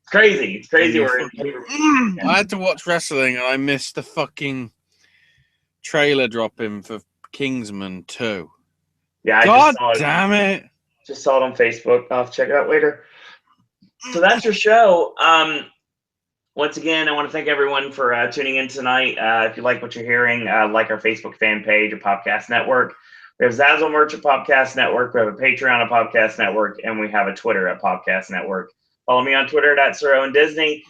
it's crazy. It's crazy. I had to watch wrestling, and I missed the fucking trailer dropping for Kingsman 2. Yeah, God damn it. Just saw it on Facebook. I'll have to check it out later. So that's your show. Once again, I want to thank everyone for tuning in tonight. If you like what you're hearing, like our Facebook fan page at Popcast Network. We have Zazzle merch at Popcast Network. We have a Patreon at Popcast Network. And we have a Twitter at Popcast Network. Follow me on Twitter at Sir Owen Disney.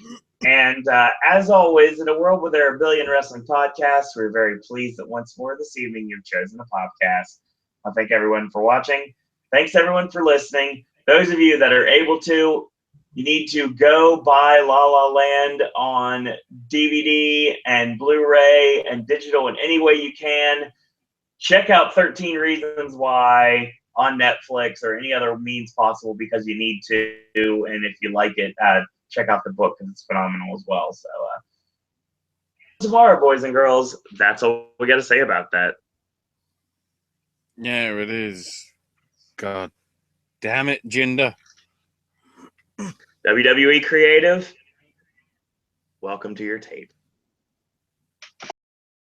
And as always, in a world where there are a billion wrestling podcasts, we're very pleased that once more this evening you've chosen a podcast. I thank everyone for watching. Thanks, everyone, for listening. Those of you that are able to, you need to go buy La La Land on DVD and Blu-ray and digital in any way you can. Check out 13 Reasons Why on Netflix or any other means possible because you need to. And if you like it, check out the book because it's phenomenal as well. So tomorrow, boys and girls, that's all we got to say about that. Yeah, it is. God damn it, Jinder. WWE Creative, welcome to your tape.